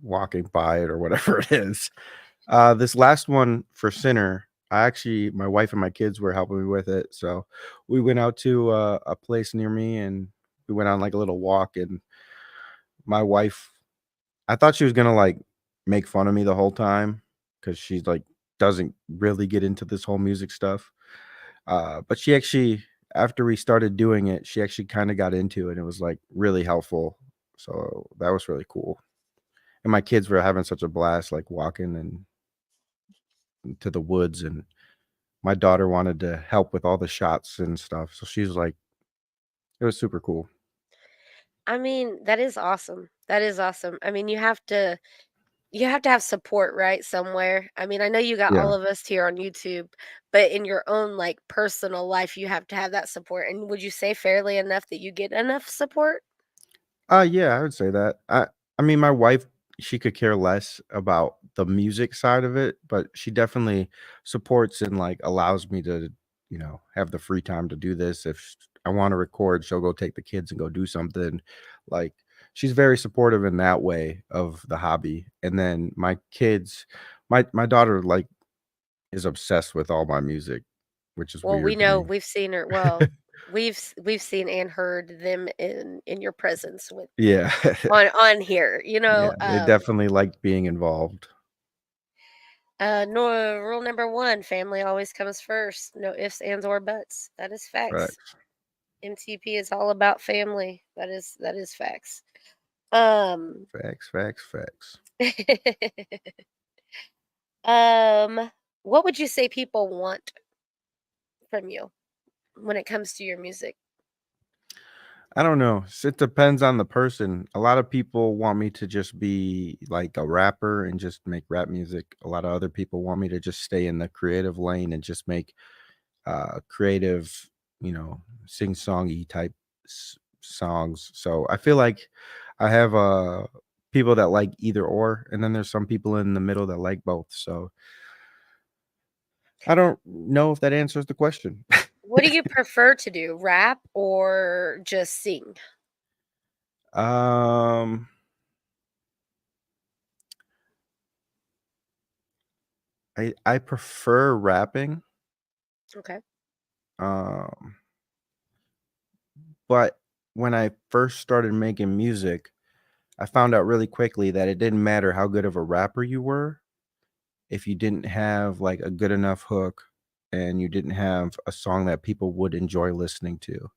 walking by it or whatever it is. This last one for Sinner, my wife and my kids were helping me with it. So we went out to a place near me and we went on like a little walk. And my wife, I thought she was gonna like make fun of me the whole time because she's like doesn't really get into this whole music stuff. But she actually, after we started doing it, she actually kind of got into it. And it was like really helpful. So that was really cool. And my kids were having such a blast, like walking and to the woods. And my daughter wanted to help with all the shots and stuff. So she's like, it was super cool. I mean, that is awesome. That is awesome. I mean, you have to have support, right, somewhere. I mean, I know you got Yeah. all of us here on YouTube, but in your own like personal life, you have to have that support. And would you say fairly enough that you get enough support? Yeah, I would say that. I mean, my wife, she could care less about the music side of it, but she definitely supports and like allows me to, have the free time to do this. If I want to record, she'll go take the kids and go do something. Like she's very supportive in that way of the hobby. And then my kids, my daughter like is obsessed with all my music, which is Well, we weird to know me. we've seen her. Well, we've seen and heard them in your presence with Yeah. on here. Yeah, they definitely like being involved. No, rule number one: family always comes first. No ifs, ands, or buts. That is facts. Right. MTP is all about family. That is facts. Um, Facts, facts, facts. um, what would you say people want from you when it comes to your music? I don't know. It depends on the person. A lot of people want me to just be like a rapper and just make rap music. A lot of other people want me to just stay in the creative lane and just make creative, sing songy type songs. So I feel like I have people that like either or, and then there's some people in the middle that like both. So I don't know if that answers the question. What do you prefer to do, rap or just sing? um I prefer rapping. Okay, Um, but when I first started making music, I found out really quickly that it didn't matter how good of a rapper you were if you didn't have like a good enough hook and you didn't have a song that people would enjoy listening to.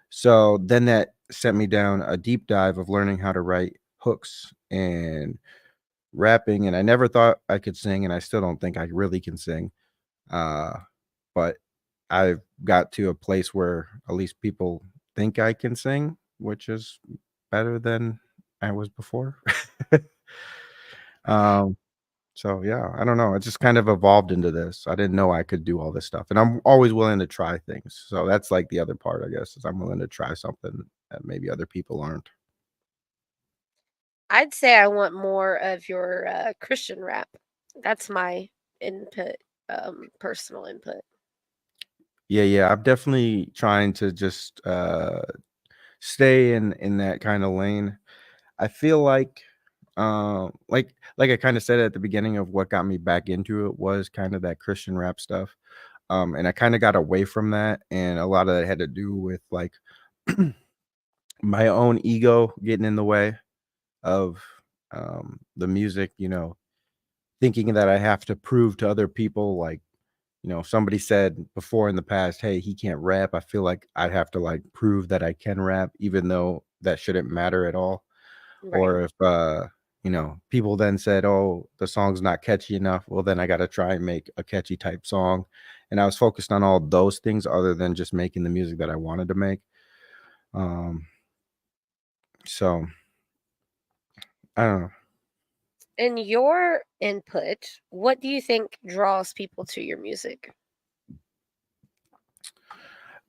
So then that sent me down a deep dive of learning how to write hooks and rapping. And I never thought I could sing, and I still don't think I really can sing. Uh, but I've got to a place where at least people think I can sing, which is better than I was before. um, so yeah, I don't know. It just kind of evolved into this. I didn't know I could do all this stuff, and I'm always willing to try things. So that's like the other part, I guess, is I'm willing to try something that maybe other people aren't. I'd say I want more of your Christian rap. That's my input, personal input. Yeah, I'm definitely trying to just stay in that kind of lane. I feel like I kind of said at the beginning of what got me back into it was kind of that Christian rap stuff. And I kind of got away from that, and a lot of that had to do with like my own ego getting in the way of the music, thinking that I have to prove to other people like, if somebody said before in the past, "Hey, he can't rap," I feel like I'd have to like prove that I can rap, even though that shouldn't matter at all. Right. Or if people then said, "Oh, the song's not catchy enough," well, then I got to try and make a catchy type song. And I was focused on all those things other than just making the music that I wanted to make. Um, so I don't know. In your input, what do you think draws people to your music?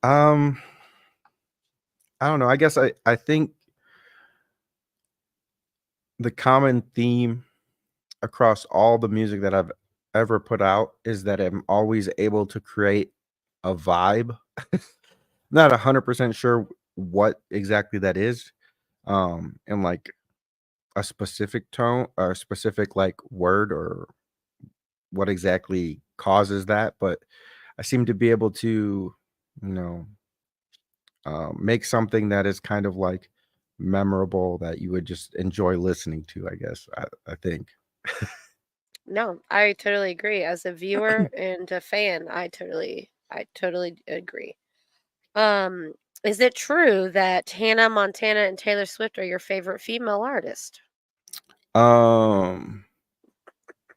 Um, I don't know. I guess I think the common theme across all the music that I've ever put out is that I'm always able to create a vibe. Not 100% sure what exactly that is. And like a specific tone or a specific like word or what exactly causes that, but I seem to be able to, you know, make something that is kind of like memorable that you would just enjoy listening to, I guess. I think. No, I totally agree. As a viewer and a fan, I I totally agree. Is it true that Hannah Montana and Taylor Swift are your favorite female artist?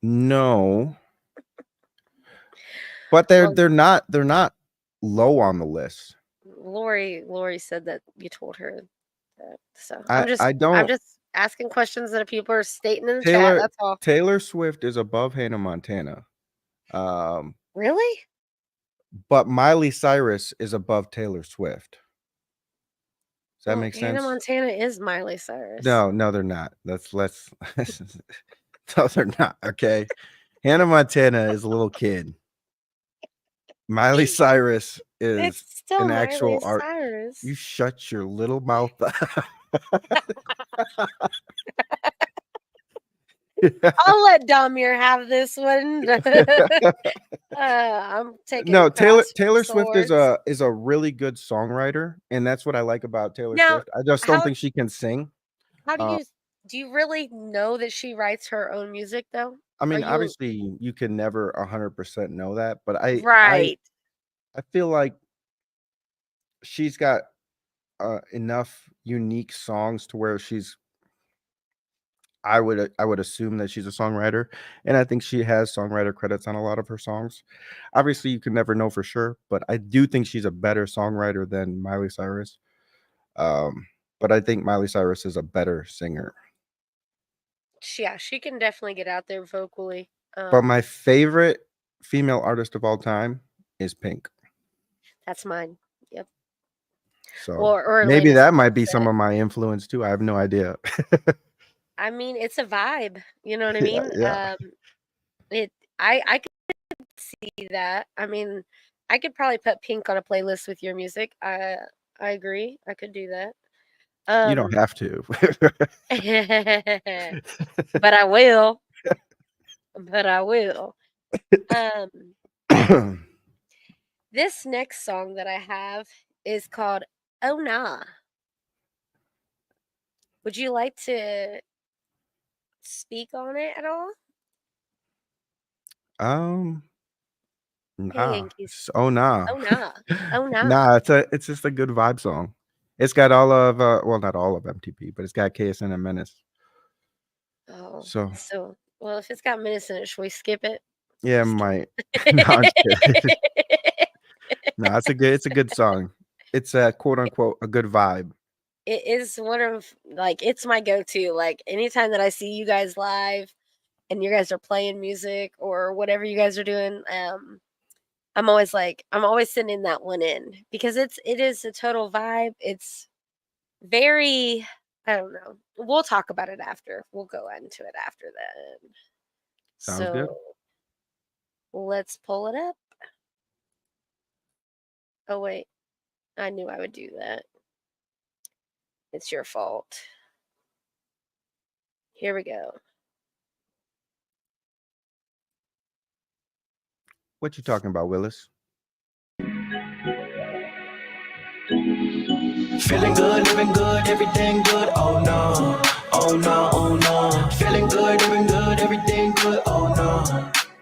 No. But they're not low on the list. Lori said that you told her that. So I'm just asking questions that people are stating in the chat. That's all. Taylor Swift is above Hannah Montana. Really? But Miley Cyrus is above Taylor Swift. Does that make sense? Hannah Montana is Miley Cyrus. No, they're not. No, they're not. Okay. Hannah Montana is a little kid. Miley Cyrus is It's still an actual Miley Cyrus. You shut your little mouth. I'll let Domier have this one. I'm taking. No, Taylor Swift is a really good songwriter, and that's what I like about Taylor Swift. I just don't think she can sing. How do you really know that she writes her own music though? I mean, obviously you can never 100% know that, but I feel like she's got enough unique songs to where I would assume that she's a songwriter, and I think she has songwriter credits on a lot of her songs. Obviously, you can never know for sure, but I do think she's a better songwriter than Miley Cyrus. But I think Miley Cyrus is a better singer. Yeah, she can definitely get out there vocally. But my favorite female artist of all time is Pink. That's mine. Yep. So or maybe that might be some of my influence too. I have no idea. I mean, it's a vibe. You know what I mean? Yeah. I could see that. I mean, I could probably put Pink on a playlist with your music. I agree. I could do that. You don't have to. But I will. This next song that I have is called Oh Nah. Would you like to speak on it at all? Nah. Oh nah. Oh nah. Oh nah. Nah, it's just a good vibe song. It's got all of well, not all of MTP, but it's got KSN and Menace. Oh, so well, if it's got Menace in it, should we skip it? Yeah, might. No, no, it's a good song. It's a quote unquote a good vibe. It is one of it's my go-to. Like anytime that I see you guys live and you guys are playing music or whatever you guys are doing, I'm always sending that one in because it is a total vibe. It's very, I don't know. We'll talk about it after. We'll go into it after that. Sounds good. Let's pull it up. Oh wait, I knew I would do that. It's your fault. Here we go. What you talking about, Willis? Feeling good, living good, everything good. Oh no, oh no, oh no. Feeling good, living good, everything good. Oh no,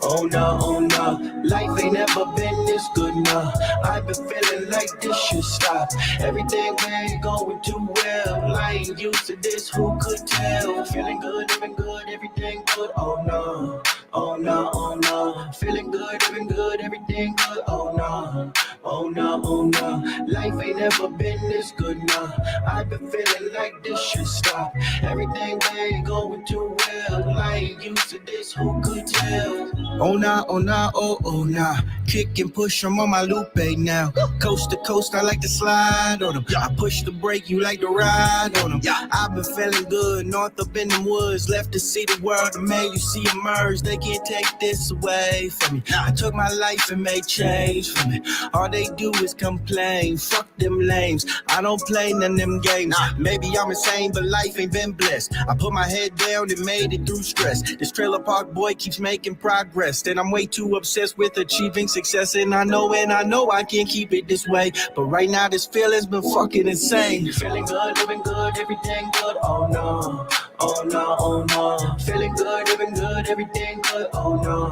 oh no, oh no. Life ain't never been this good, no. I've been feeling like this should stop. Everything ain't going too well. I ain't used to this, who could tell? Feeling good, living good, everything good. Oh no, oh no, oh no. Feeling good, living good, everything good. Oh no, oh no, oh no. Life ain't never been this good, no. I've been feeling like this should stop. Everything ain't going too well. I ain't used to this, who could tell? Oh nah, oh nah, oh nah. Kick and push, I'm on my Lupe now. Coast to coast, I like to slide on them. I push the brake, you like to ride on them. I've been feeling good, north up in the woods. Left to see the world, and man, you see emerge. They can't take this away from me. I took my life and made change for me. All they do is complain, fuck them lames. I don't play none of them games. Maybe I'm insane, but life ain't been blessed. I put my head down and made it through stress. This trailer park boy keeps making progress. Then I'm way too obsessed with achieving success. And I know I can't keep it this way. But right now this feeling's been fucking insane. Feeling good, living good, everything good. Oh no, oh no, oh no. Feeling good, living good, everything good. Oh no,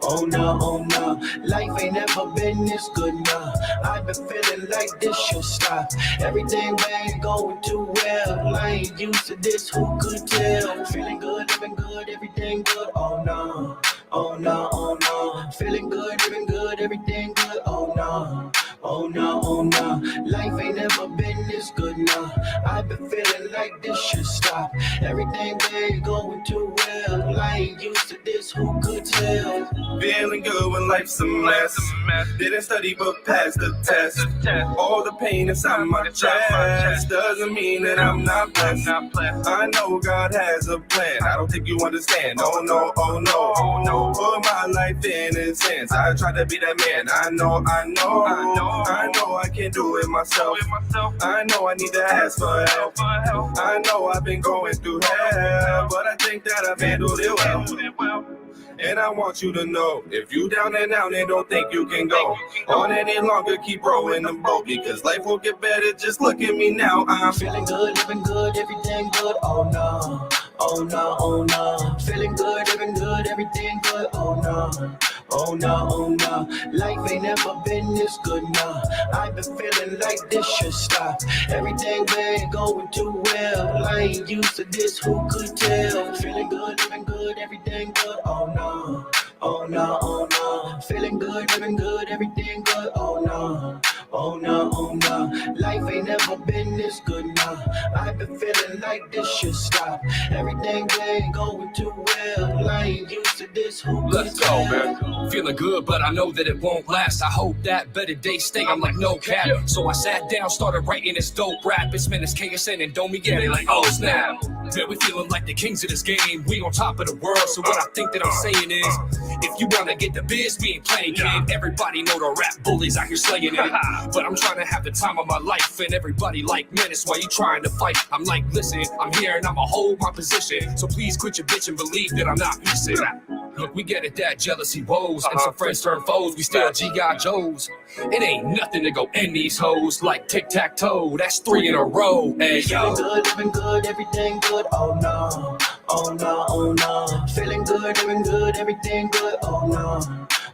Oh no, oh no, life ain't never been this good, nah. I've been feeling like this should stop. Everything ain't going too well. I ain't used to this, who could tell? Feeling good, living good, everything good. Oh no, oh no, oh no. Feeling good, living good, everything good. Oh no. Oh no, oh no, life ain't never been this good, nah. I've been feeling like this should stop. Everything ain't going too well. I ain't used to this, who could tell? Feeling good when life's a mess. Didn't study but passed the test. All the pain inside my chest doesn't mean that I'm not blessed. I know God has a plan. I don't think you understand. Oh no, oh no, oh no. Put my life in His hands. I try to be that man. I know I can't do it myself. I know I need to ask for help. I know I've been going through hell, but I think that I've handled it well. And I want you to know, if you down and out and don't think you can go on any longer, keep rowing the boat, because life will get better. Just look at me now. I'm feeling good, living good, everything good. Oh no, oh no, oh no. Feeling good, living good, everything good. Oh no. Oh no, oh no, life ain't never been this good, nah. I've been feeling like this should stop. Everything ain't going too well. I ain't used to this, who could tell? Feeling good, living good, everything good. Oh no, oh no, oh no. Feeling good, living good, everything good. Oh no. Oh no, oh no, life ain't never been this good, nah. I've been feeling like this should stop. Everything ain't going too well. I ain't used to this, who could Let's go, man. Feeling good, but I know that it won't last. I hope that better days stay. I'm like, no cap. So I sat down, started writing this dope rap. It's Menace, KSN, and Domier. They like, oh snap. Man, we feeling like the kings of this game. We on top of the world. So what I think that I'm saying is, if you wanna get the biz, we ain't playing game. Everybody know the rap bullies out here slaying it. But I'm trying to have the time of my life, and everybody like Menace while you trying to fight. I'm like, listen, I'm here and I'ma hold my position. So please quit your bitch and believe that I'm not missing. Look, we get it, that jealousy woes, and some friends turn foes. We still G.I. Joes. It ain't nothing to go end these hoes like tic-tac-toe. That's 3 in a row. Hey, yo. Feeling good, living good, everything good. Oh no, oh no, oh no. Feeling good, living good, everything good. Oh no.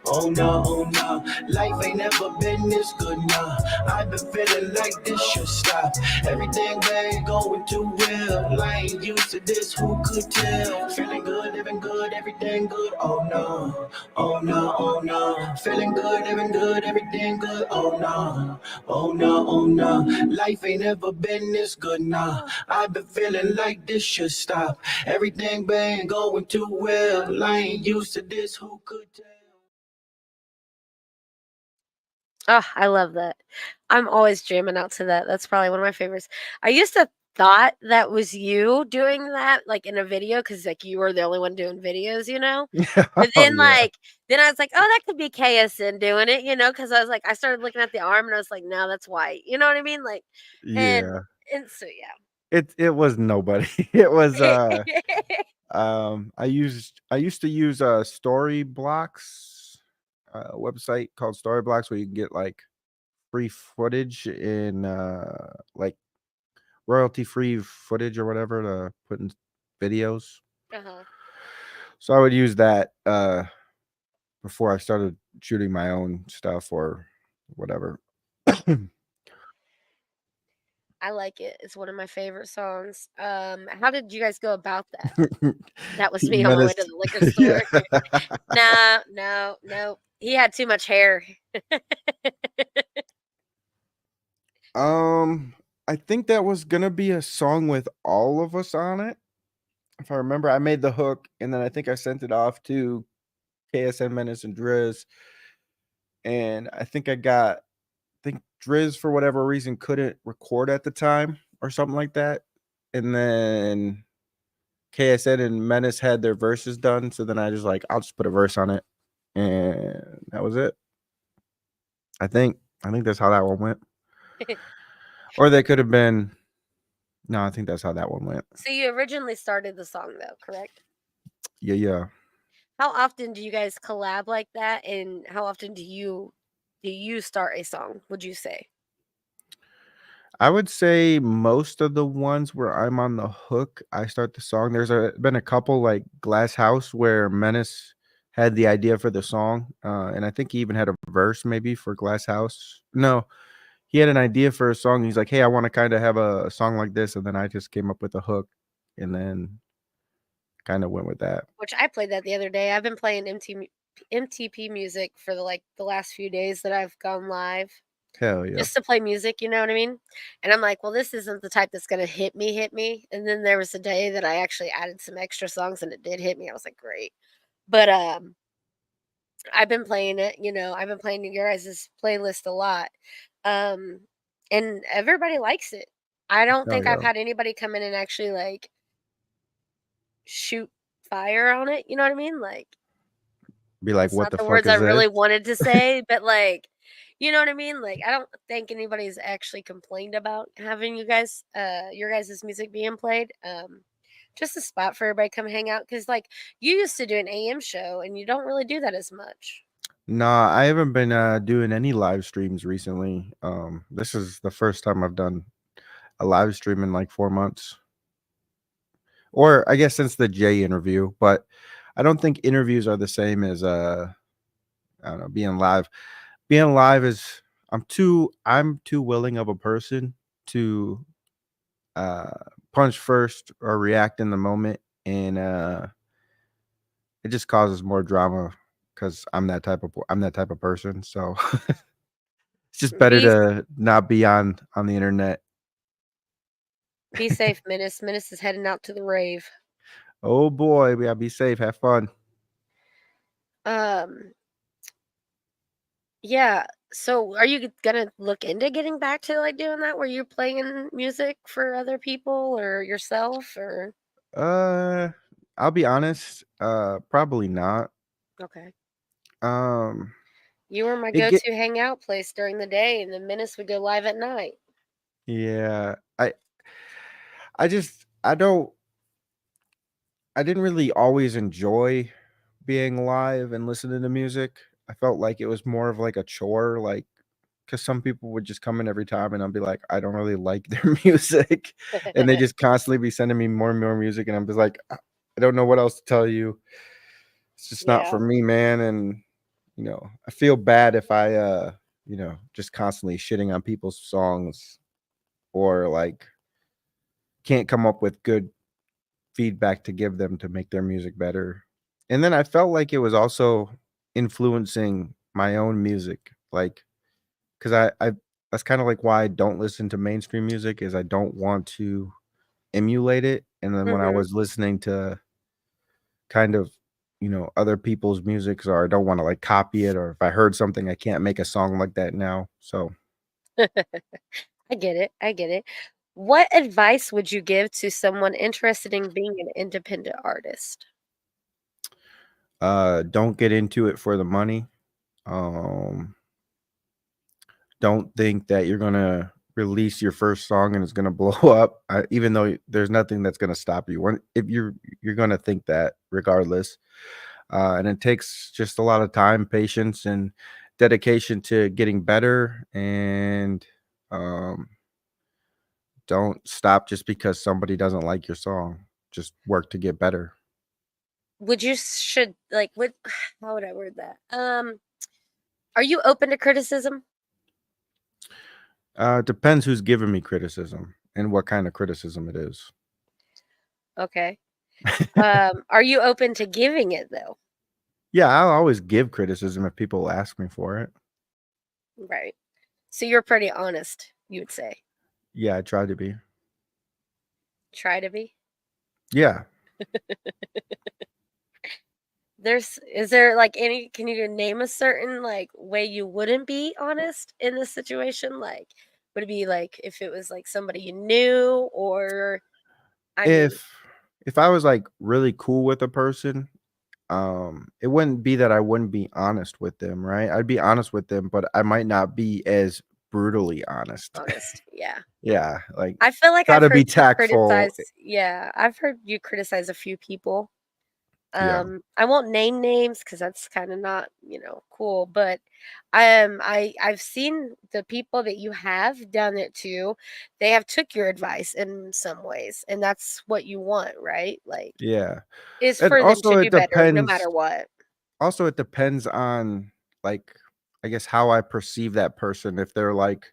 Oh no, oh no, life ain't never been this good, nah. I've been feeling like this should stop. Everything ain't going too well. I ain't used to this, who could tell? Feeling good, living good, everything good. Oh no, oh no, oh no. Feeling good, living good, everything good. Oh no, oh no, oh no. Life ain't never been this good, nah. I've been feeling like this should stop. Everything ain't going too well. I ain't used to this, who could tell? Oh, I love that. I'm always jamming out to that. That's probably one of my favorites. I used to thought that was you doing that, like, in a video, because like, you were the only one doing videos, you know? But Oh then, yeah. then I was like, "Oh, that could be KSN doing it," you know? Because I was like I started looking at the arm, and I was like, "No, that's white." You know what I mean? Like, and Yeah. and so, yeah. It was nobody. It was I used to use Story Blocks, a website called Story Blocks where you can get like free footage in like royalty free footage or whatever to put in videos. Uh-huh. So I would use that before I started shooting my own stuff or whatever. I like it. It's one of my favorite songs. How did you guys go about that? That was me on my way Menace. to the liquor Yeah. store. No, no, no. He had too much hair. I think that was gonna be a song with all of us on it. If I remember, I made the hook and then I think I sent it off to KSN Menace and Driz. And I think Driz for whatever reason couldn't record at the time or something like that. And then KSN and Menace had their verses done. So then I just like, I'll just put a verse on it. And that was it. I think that's how that one went. Or they could have been. No, I think that's how that one went. So you originally started the song though, correct? Yeah, yeah. How often do you guys collab like that, and how often do you start a song, would you say? I would say most of the ones where I'm on the hook, I start the song. There's been a couple like Glass House where Menace had the idea for the song, and I think he even had a verse maybe for Glass House. No, he had an idea for a song. He's like, "Hey, I want to kind of have a song like this," and then I just came up with a hook, and then kind of went with that. Which I played that the other day. I've been playing MTP music for the last few days that I've gone live. Hell yeah. Just to play music, you know what I mean? And I'm like, well, this isn't the type that's gonna hit me. And then there was a day that I actually added some extra songs and it did hit me. I was like, great. But I've been playing it, I've been playing your guys' playlist a lot. Um and everybody likes it. I don't Hell think I've yeah. had anybody come in and actually like shoot fire on it, you know what I mean? Like Be like, that's what not the the fuck words I is this? really wanted to say, but like, you know what I mean? Like, I don't think anybody's actually complained about having your guys' music being played. Just a spot for everybody to come hang out because, like, you used to do an AM show and you don't really do that as much. Nah, I haven't been doing any live streams recently. This is the first time I've done a live stream in like 4 months, or I guess since the Jay interview. But I don't think interviews are the same as I don't know, being live. Being live is I'm too willing of a person to uh punch first or react in the moment, and it just causes more drama because I'm that type of person. So it's just better Be to not be on the internet. be safe, Menace. Menace is heading out to the rave. Oh boy, we gotta be safe, have fun. Um, yeah. So, are you gonna look into getting back to like doing that, where you're playing music for other people or yourself, or Uh, I'll be honest, probably not. okay? Um, You were my it get go-to hangout place during the day, and the Menace would go live at night. yeah. I just I didn't really always enjoy being live and listening to music. I felt like it was more of like a chore, like because some people would just come in every time and I'd be like, I don't really like their music. And they just constantly be sending me more and more music. And I'm just like, I don't know what else to tell you. It's just not Yeah. for me, man. And, I feel bad if I, just constantly shitting on people's songs or like can't come up with good feedback to give them to make their music better. And then I felt like it was also influencing my own music, like because I that's kind of like why I don't listen to mainstream music is I don't want to emulate it. And then when I Mhm. was listening to kind of other people's music, or I don't want to like copy it, or if I heard something, I can't make a song like that now. So I get it. I get it. What advice would you give to someone interested in being an independent artist? don't get into it for the money. Um don't think that you're gonna release your first song and it's gonna blow up. Even though there's nothing that's gonna stop you. If you're gonna think that regardless, and it takes just a lot of time, patience, and dedication to getting better. And um, don't stop just because somebody doesn't like your song. Just work to get better. Would you should like what how would I word that? Are you open to criticism? Depends who's giving me criticism and what kind of criticism it is. Okay. Are you open to giving it though? Yeah, I'll always give criticism if people ask me for it. Right. So you're pretty honest, you would say. Yeah, I try to be. Try to be. Yeah. Is there like any can you name a certain like way you wouldn't be honest in this situation? Like would it be like if it was like somebody you knew or I mean, If if I was like really cool with a person, it wouldn't be that I wouldn't be honest with them, right? I'd be honest with them, but I might not be as brutally honest. honest. Yeah. Yeah, like I feel like try I've to be heard you tactful. criticize I've heard you criticize a few people. Yeah. I won't name names because that's kind of not, cool, but I've seen the people that you have done it to, they have took your advice in some ways, and that's what you want, right? Like Yeah. is And for them also to it do better no depends. matter what. also it depends on, like, I guess how I perceive that person. If they're like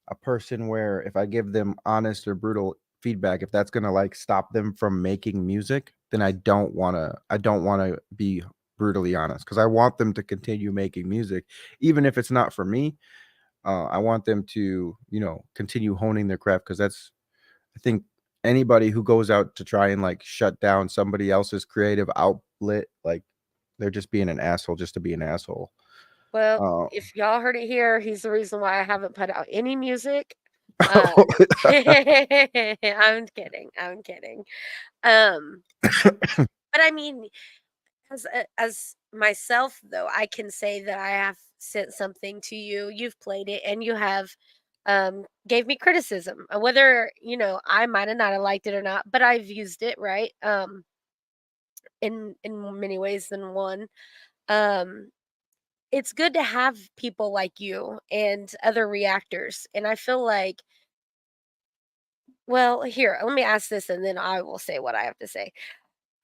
a person where if I give them honest or brutal feedback, if that's gonna like stop them from making music, then I don't wanna be brutally honest, because I want them to continue making music, even if it's not for me. I want them to, continue honing their craft, because I think anybody who goes out to try and like shut down somebody else's creative outlet, like they're just being an asshole just to be an asshole. Well, Uh, if y'all heard it here, he's the reason why I haven't put out any music. Um, I'm kidding. I'm kidding. But I mean, as myself though, I can say that I have sent something to you. You've played it, and you have gave me criticism, whether I might have not have liked it or not, but I've used it right. In many ways than one. Um, it's good to have people like you and other reactors, and I feel like, well, here, let me ask this and then I will say what I have to say.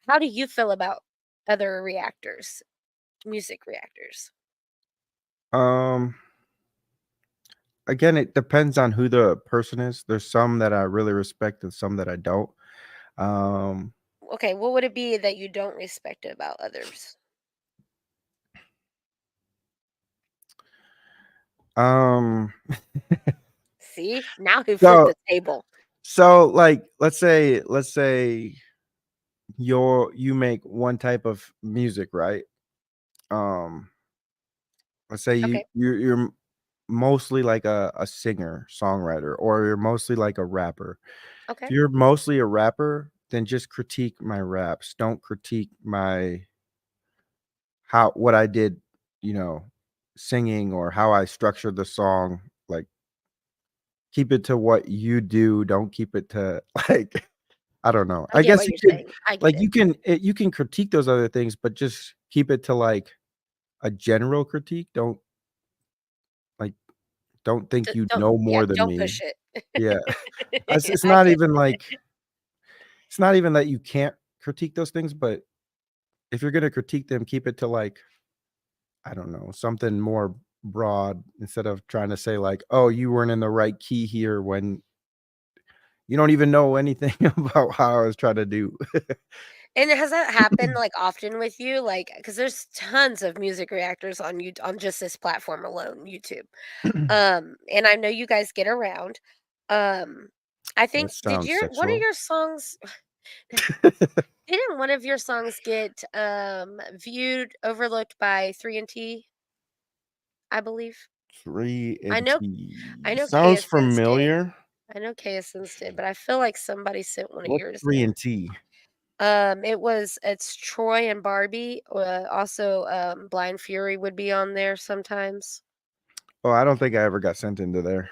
How do you feel about other reactors, music reactors? um, Again, it depends on who the person is. There's some that I really respect and some that I don't. Um, Okay, what would it be that you don't respect about others? um, See, now he flipped so the table. like let's say you make one type of music, right? Um, let's say Okay, you're mostly like a singer, songwriter, or you're mostly like a rapper. If okay. you're mostly a rapper, then just critique my raps. Don't critique my how what I did, you know, singing or how I structured the song. Like, keep it to what you do. Don't keep it to like I don't know. I I get guess what you you're could saying. I get like it. you can critique those other things, but just keep it to like a general critique. Like don't think you Don't, know yeah, more than don't me. push it. Yeah. It's I not get even it. like it's not even that you can't critique those things, but if you're gonna critique them, keep it to like, I don't know, something more broad instead of trying to say like, "Oh, you weren't in the right key here," when you don't even know anything about how I was trying to do. And has that happened, like, often with you? Like, because there's tons of music reactors on you on just this platform alone, YouTube. And I know you guys get around. Um, I That think did sounds your one of sexual. your songs didn't one of your songs get viewed overlooked by 3 and T, I believe? 3 I and know I T. know Sounds KSN's did. familiar. I know KSN's did, but I feel like somebody sent one of What's yours 3 in. and T? It's Troy and Barbie. Also, Blind Fury would be on there sometimes. Oh, I don't think I ever got sent into there.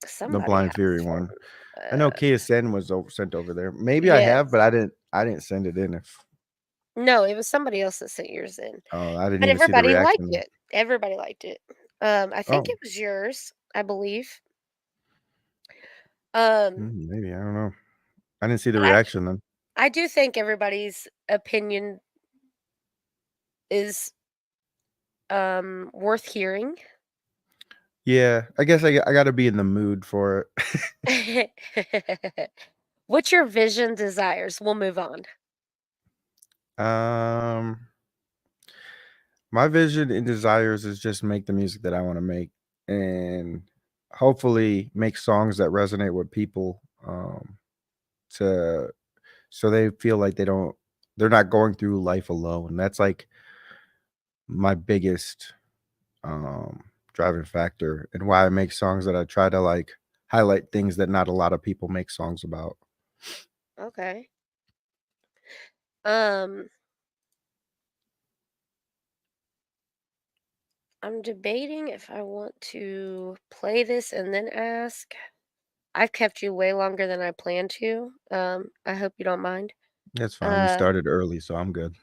The Somebody Blind has Fury for one. I know uh, KSN was sent over there. Maybe I have, yes. but I didn't send it in if No, it was somebody else that sent yours in, I didn't but even see the everybody liked reaction. it. Everybody liked it. I think Oh, it was yours, I believe. Um, maybe I don't know. I didn't see the but reaction then. I do think everybody's opinion is worth hearing. Yeah, I guess I got to be in the mood for What's your vision desires? We'll move on. it. My vision and desires is just make the music that I want to make, and hopefully make songs that resonate with people, to so they feel like they're not going through life alone. That's like my biggest driving factor, and why I make songs that I try to like highlight things that not a lot of people make songs about. Okay. Um, I'm debating if I want to play this and then ask. I've kept you way longer than I planned to. I hope you don't mind. That's fine. We Uh, started early, so I'm good.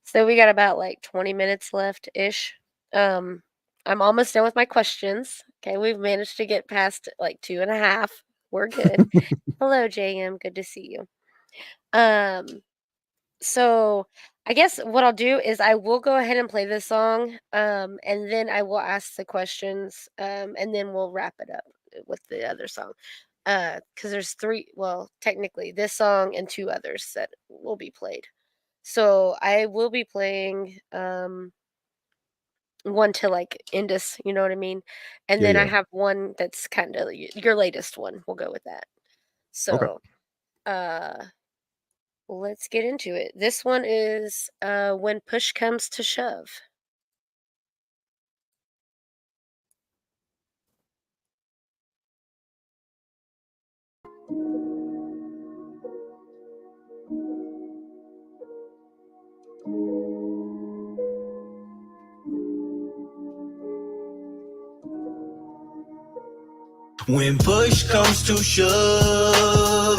so we got about like 20 minutes left ish. Um, I'm almost done with my questions. Okay, we've managed to get past like 2.5. We're good. Hello, JM. Good to see you. Um, So I guess what I'll do is I will go ahead and play this song, and then I will ask the questions, and then we'll wrap it up with the other song. Because there's three, well, technically this song and two others that will be played. So I will be playing one to like end us, you know what I mean? And then I have one that's kind of your latest one. We'll go with that. So, let's get into it. This one is When Push Comes to Shove. When push comes to shove,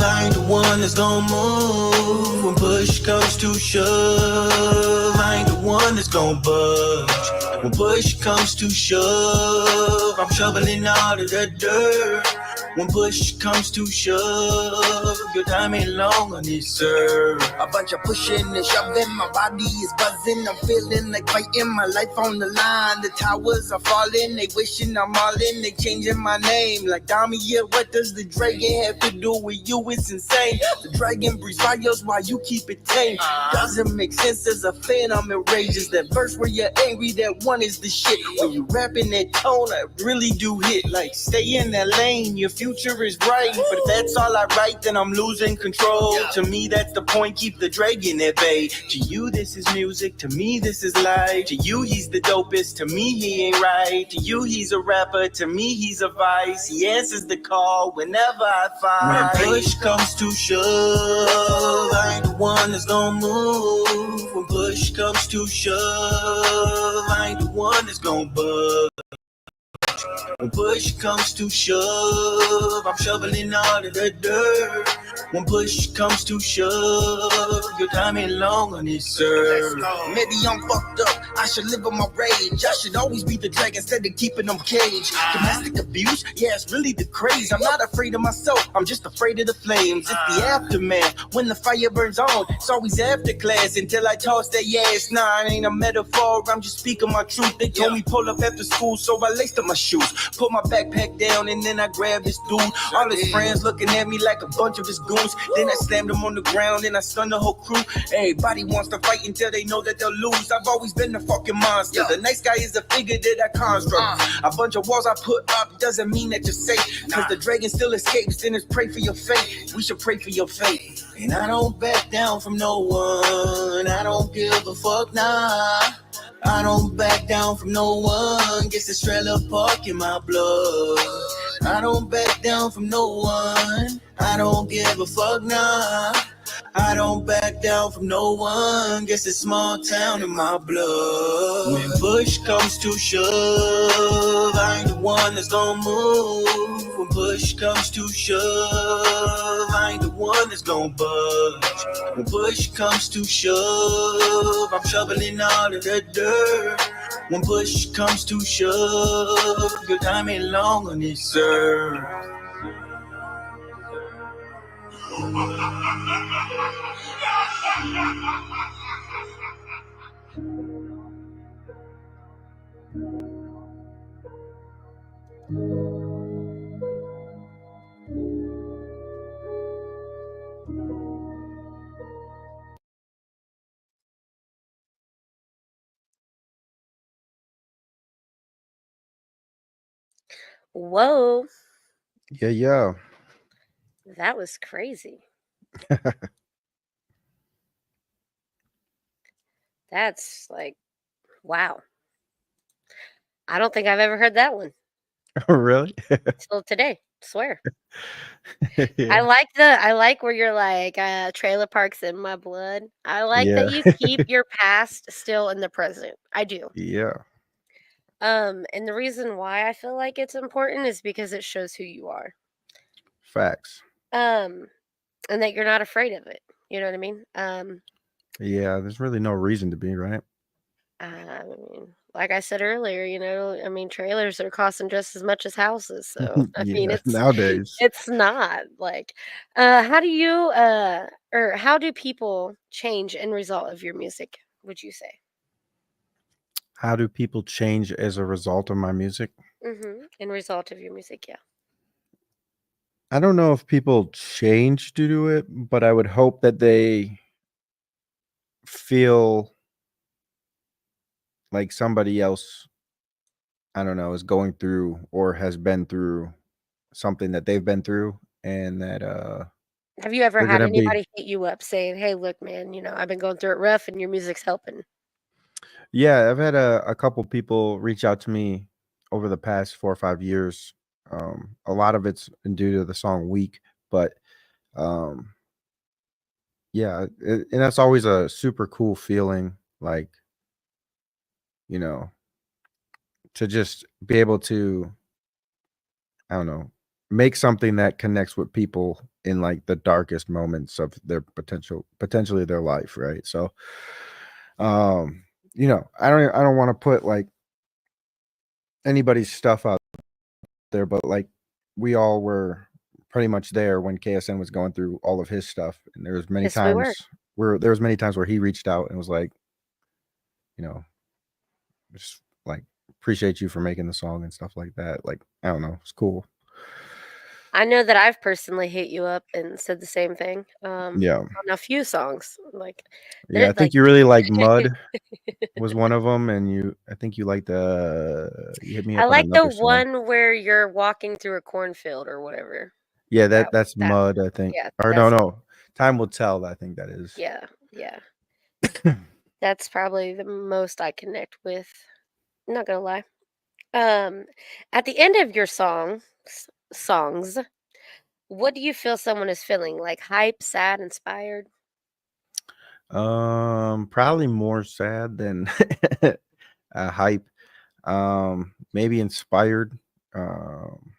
I ain't the one that's gonna move. When push comes to shove, I ain't the one that's gonna budge. When push comes to shove, I'm shoveling out of the dirt. When push comes to shove, your time ain't long on this earth. A bunch of pushing and shoving, my body is buzzing. I'm feeling like fighting my life on the line. The towers are falling, they wishing I'm all in. They changing my name like Domier. What does the dragon have to do with you? It's insane. The dragon breathes fires while you keep it tame. Doesn't make sense as a fan, I'm enraged. That verse where you're angry, that one is the shit. When you rapping that tone, I really do hit. Like stay in that lane, your future is bright. But if that's all I write, then I'm losing control. To me, that's the point, keep the dragon at bay. To you, this is music, to me, this is life. To you, he's the dopest, to me, he ain't right. To you, he's a rapper, to me, he's a vice. He answers the call whenever I find. When push comes to shove, I ain't the one that's gonna move. When push comes to shove, I ain't the one that's gonna bug. When push comes to shove, I'm shoveling out of the dirt. When push comes to shove, your time ain't long on this earth. Maybe I'm fucked up, I should live on my rage. I should always be the dragon instead of keeping them caged. Domestic abuse, yeah, it's really the craze. I'm not afraid of myself, I'm just afraid of the flames. It's the aftermath, when the fire burns on. It's always after class until I toss that ass. Nah, it ain't a metaphor, I'm just speaking my truth. They told me pull up after school, so I laced up my shoes. Put my backpack down and then I grabbed this dude. All his friends looking at me like a bunch of his goons. Then I slammed him on the ground and I stunned the whole crew. Everybody wants to fight until they know that they'll lose. I've always been the fucking monster. The nice guy is the figure that I construct. A bunch of walls I put up doesn't mean that you're safe. Cause the dragon still escapes, sinners pray for your fate. We should pray for your fate. And I don't back down from no one. I don't give a fuck, nah. I don't back down from no one. Guess it's trailer park in my blood. I don't back down from no one. I don't give a fuck, nah. I don't back down from no one. Guess it's small town in my blood. When push comes to shove, I ain't the one that's gonna move. When push comes to shove, I ain't the one that's gonna budge. When push comes to shove, I'm shoveling out of the dirt. When push comes to shove, your time ain't long on this earth. Whoa, Yeah. that was crazy. That's like, wow. I don't think I've ever heard that one Oh, really? till today. Swear. Yeah. I like where you're like trailer parks in my blood. I like that you keep your past still in the present. I do. Yeah. And the reason why I feel like it's important is because it shows who you are. Facts. And that you're not afraid of it. You know what I mean? Yeah, there's really no reason to be, right? I mean, like I said earlier, I mean, trailers are costing just as much as houses. So, I mean, Yeah, nowadays. it's not like, how do you, or how do people change in result of your music, would you say? How do people change as a result of my music? In result of your music, yeah. I don't know if people change due to it, but I would hope that they feel like somebody else, I don't know, is going through or has been through something that they've been through, and that Have you ever they're had gonna be. anybody hit you up saying, "Hey, look, man, I've been going through it rough and your music's helping"? Yeah, I've had a couple people reach out to me over the past 4 or 5 years. A lot of it's been due to the song "Weak," but um, yeah, and that's always a super cool feeling, like, you know, to just be able to, I don't know, make something that connects with people in like the darkest moments of their potentially their life, right? So, um, I don't want to put like anybody's stuff out there, but like we all were pretty much there when KSN was going through all of his stuff, and there was many Yes, we were. times where he reached out and was like, you know, just like appreciate you for making the song and stuff like that. Like, I don't know, it's cool. I know that I've personally hit you up and said the same thing, Yeah, on a few songs, like, yeah. I think like you really like Mud was one of them, and I think you liked you hit me I up on like the another song. one where you're walking through a cornfield or whatever. Yeah, That that's that Mud, I think. yeah, Or no, that's no. Time will tell, I think that is. yeah, yeah. That's probably the most I connect with, not gonna lie. Um, at the end of your songs, what do you feel someone is feeling? Like hype, sad, inspired? Probably more sad than hype. Maybe inspired. Um,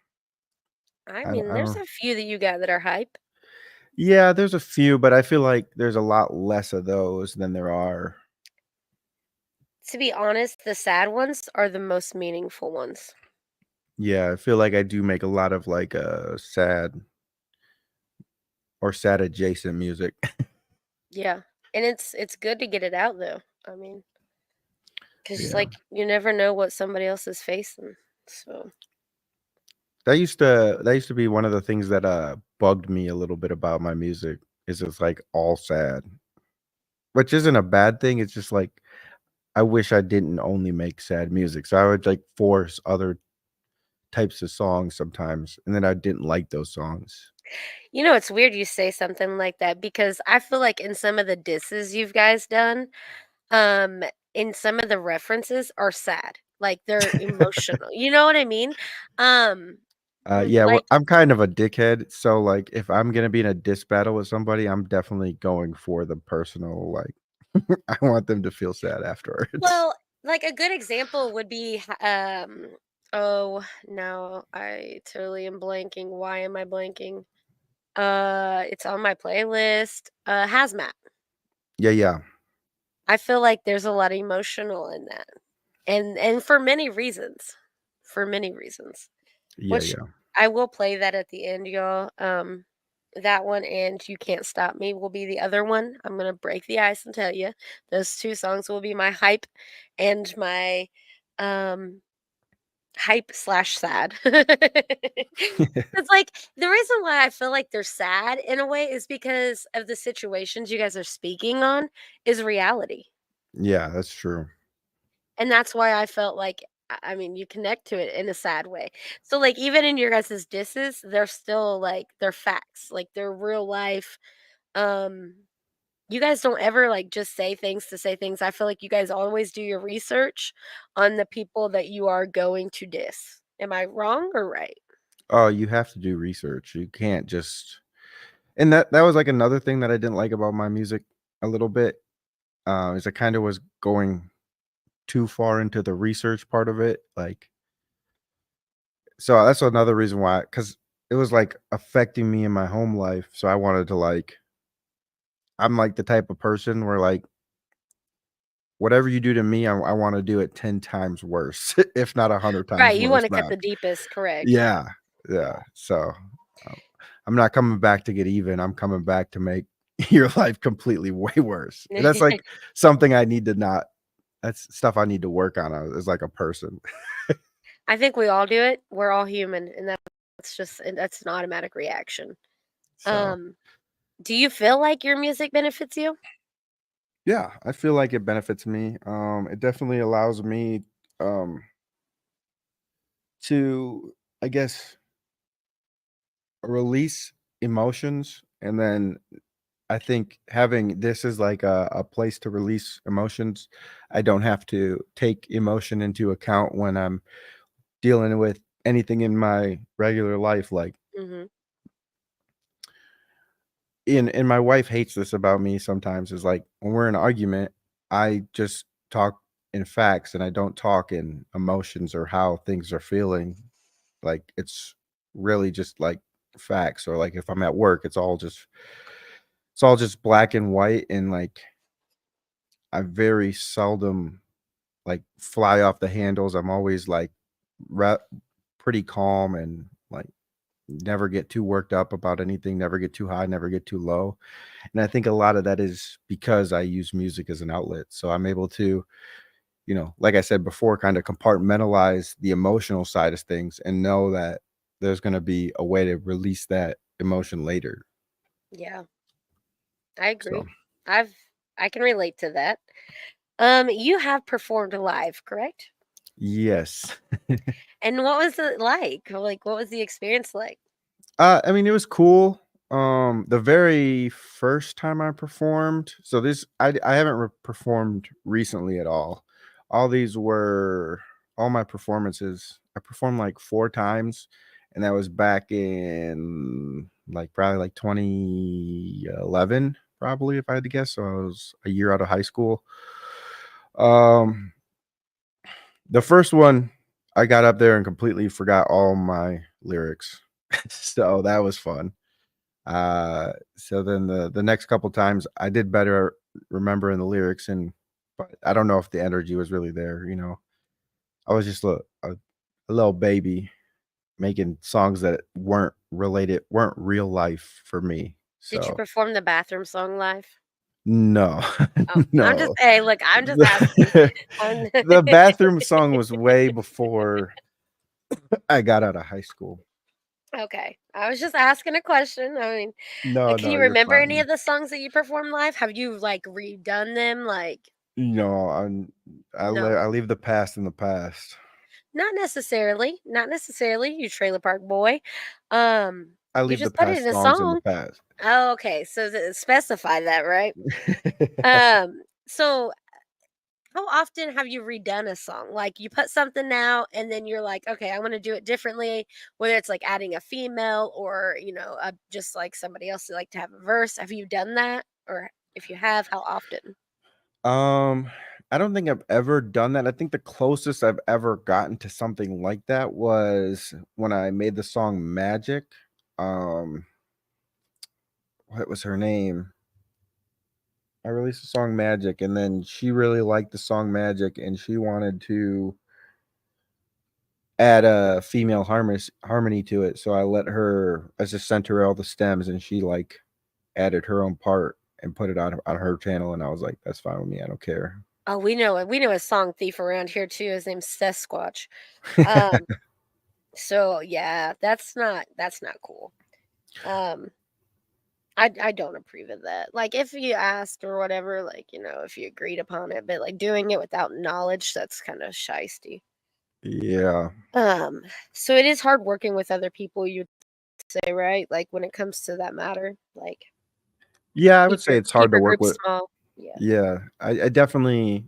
I I don't, mean, I there's don't. a few that you got that are hype. Yeah, there's a few, but I feel like there's a lot less of those than there are. To be honest, the sad ones are the most meaningful ones. Yeah, I feel like I do make a lot of like sad or sad adjacent music. Yeah. And it's good to get it out though. I mean, cuz Yeah. like you never know what somebody else is facing. So, That used to be one of the things that bugged me a little bit about my music, is it's like all sad. Which isn't a bad thing. It's just like I wish I didn't only make sad music. So I would like force other types of songs sometimes, and then I didn't like those songs. it's weird you say something like that because I feel like in some of the disses you've guys done, um in some of the references are sad. Like they're emotional. You know what I mean? Um Yeah, well, like I'm kind of a dickhead, so like if I'm gonna be in a diss battle with somebody, I'm definitely going for the personal. Like, I want them to feel sad afterwards. well, like a good example would be oh no, I totally am blanking. Why am I blanking? It's on my playlist. Hazmat. Yeah, yeah, I feel like there's a lot of emotional in that. And for many reasons. For many reasons. yeah, Which yeah. I will play that at the end, y'all. That one and You Can't Stop Me will be the other one. I'm gonna break the ice and tell you. Those two songs will be my hype and my um hype slash sad. It's like the reason why I feel like they're sad in a way is because of the situations you guys are speaking on is reality. Yeah, that's true. And that's why I felt like I mean, you connect to it in a sad way. So, like, even in your guys' disses, they're still like they're facts, like they're real life. Um, you guys don't ever like just say things to say things. I feel like you guys always do your research on the people that you are going to diss. Am I wrong or right? Oh, you have to do research. You can't just. And that was like another thing that I didn't like about my music a little bit. Is I kind of was going too far into the research part of it. Like, so that's another reason why, because it was like affecting me in my home life. So I wanted to like, I'm like the type of person where like whatever you do to me, I want to do it 10 times worse, if not 100 times Right, you worse wanna cut back. the deepest, correct. Yeah, yeah. So um, I'm not coming back to get even. I'm coming back to make your life completely way worse. And that's like something I need to not. That's stuff I need to work on as like a person. I think we all do it. We're all human, and that's an automatic reaction. So Do you feel like your music benefits you? yeah, I feel like it benefits me. It definitely allows me um to, I guess, release emotions, and then I think having this is like a place to release emotions. I don't have to take emotion into account when I'm dealing with anything in my regular life. Like, Mhm. and my wife hates this about me sometimes, is like when we're in an argument, I just talk in facts and I don't talk in emotions or how things are feeling. Like it's really just like facts. Or like if I'm at work, it's all just black and white, and like I very seldom like fly off the handles. I'm always like re- pretty calm, and like never get too worked up about anything, never get too high, never get too low. And I think a lot of that is because I use music as an outlet. So I'm able to, like I said before, kind of compartmentalize the emotional side of things and know that there's going to be a way to release that emotion later. Yeah, I So, agree. I've I can relate to that. You have performed live, correct? yes. And what was it like? Like, what was the experience like? I mean, it was cool. The very first time I performed, so this I haven't performed recently at all. All these were all my performances. I performed like 4 times, and that was back in like probably like 2011, probably if I had to guess. So I was a year out of high school. Um, the first one, I got up there and completely forgot all my lyrics, so that was fun. So then the next couple times I did better remembering the lyrics, and but I don't know if the energy was really there. I was just a little baby making songs that weren't real life for me. Did you So perform the bathroom song live? no, Oh, I'm just no. hey, look, I'm just asking. I'm The bathroom song was way before I got out of high school. Okay. I was just asking a question. I mean, No, can no, you you're remember any fine. of the songs that you performed live? Have you like redone them? Like, No, no, I leave the past in the past. not necessarily. Not necessarily. You trailer park boy. I You leave the just put it past in a songs in the song. past. Oh, okay. So specify that, right? So how often have you redone a song? Like you put something out and then you're like, okay, I want to do it differently, whether it's like adding a female or, just like somebody else to like to have a verse. Have you done that? Or if you have, how often? Um, I don't think I've ever done that. I think the closest I've ever gotten to something like that was when I made the song Magic. Um, what was her name? I released the song Magic, and then she really liked the song Magic, and she wanted to add a female harmony to it. So I just sent her all the stems, and she like added her own part and put it on her channel, and I was like, that's fine with me. I don't care. Oh, we know a song thief around here too. His name's Sasquatch. Um, so yeah, that's not cool. Um, I don't approve of that. Like if you asked or whatever, like if you agreed upon it, but like doing it without knowledge, that's kind of shisty. Yeah. Um, so it is hard working with other people, you'd say, right? Like when it comes to that matter, like Yeah, I would keep say your it's keep hard to your work group with. small. Yeah. Yeah, I definitely,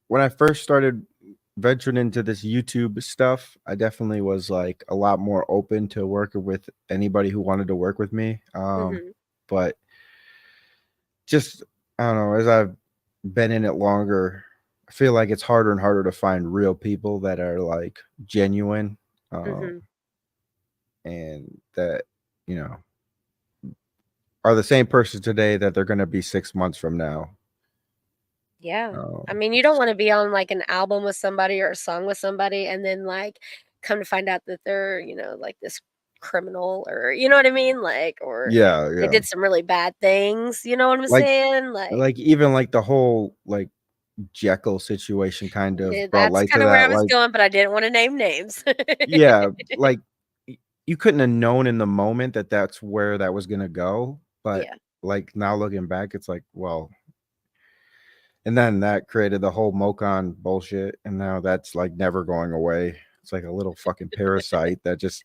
when I first started venturing into this YouTube stuff, I definitely was like a lot more open to working with anybody who wanted to work with me. Hmm. But just I don't know, as I've been in it longer, I feel like it's harder and harder to find real people that are like genuine, Hmm. and that you know are the same person today that they're going to be 6 months from now. Yeah. I mean, you don't want to be on like an album with somebody or a song with somebody and then like come to find out that they're, like this criminal or you know what I mean? Like or they did some really bad things, you know what I'm saying? Like even like the whole like Jekyll situation kind of brought that's light kind to of where that. I was Like, going, but I didn't want to name names. yeah, like you couldn't have known in the moment that that's where that was gonna go, but Yeah. like now looking back, it's like, well, and then that created the whole Mocon bullshit, and now that's like never going away. It's like a little fucking parasite that just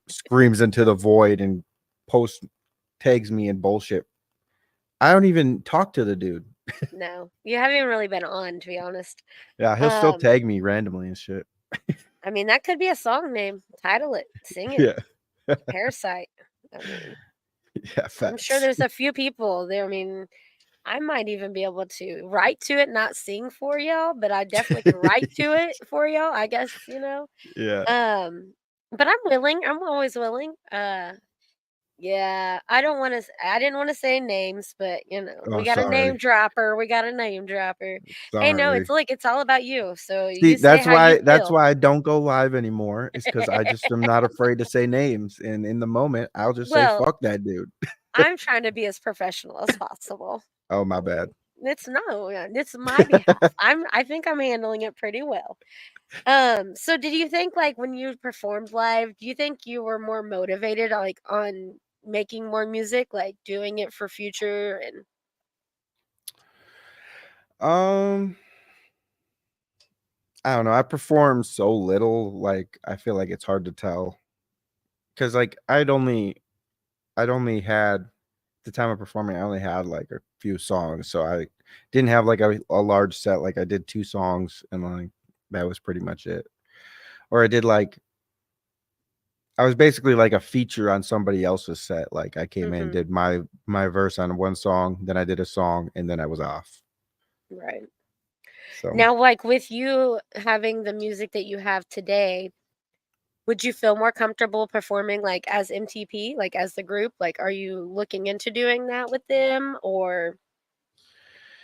screams into the void and post tags me in bullshit. I don't even talk to the dude. No, you haven't even really been on, to be honest. Yeah, he'll still tag me randomly and shit. I mean, that could be a song name. Title it, sing it. Yeah. Parasite. I mean, Yeah, facts. I'm sure there's a few people there. I mean, I might even be able to write to it, not sing for y'all, but I definitely can write to it for y'all. I guess, Yeah. But I'm willing. I'm always willing. Yeah, I didn't want to say names, but we got a name Sorry. dropper. We got a name dropper. Hey, no, Sorry. it's all about you. So See, you say how you that's feel. why I don't go live anymore. It's because I just am not afraid to say names, and in the moment, I'll just say fuck that dude. I'm trying to be as professional as possible. Oh, my bad. It's my behalf. I think I'm handling it pretty well. So did you think like when you performed live, do you think you were more motivated like on making more music, like doing it for future and I don't know. I perform so little, like I feel like it's hard to tell. Cause like I'd only had the time of performing, I only had like a few songs. So I didn't have like a large set. Like I did 2 songs and like that was pretty much it. Or I did like I was basically like a feature on somebody else's set. Like I came in, did my verse on one song, then I did a song, and then I was off. Right. So Now, like with you having the music that you have today, would you feel more comfortable performing like as MTP, like as the group? Like, are you looking into doing that with them, or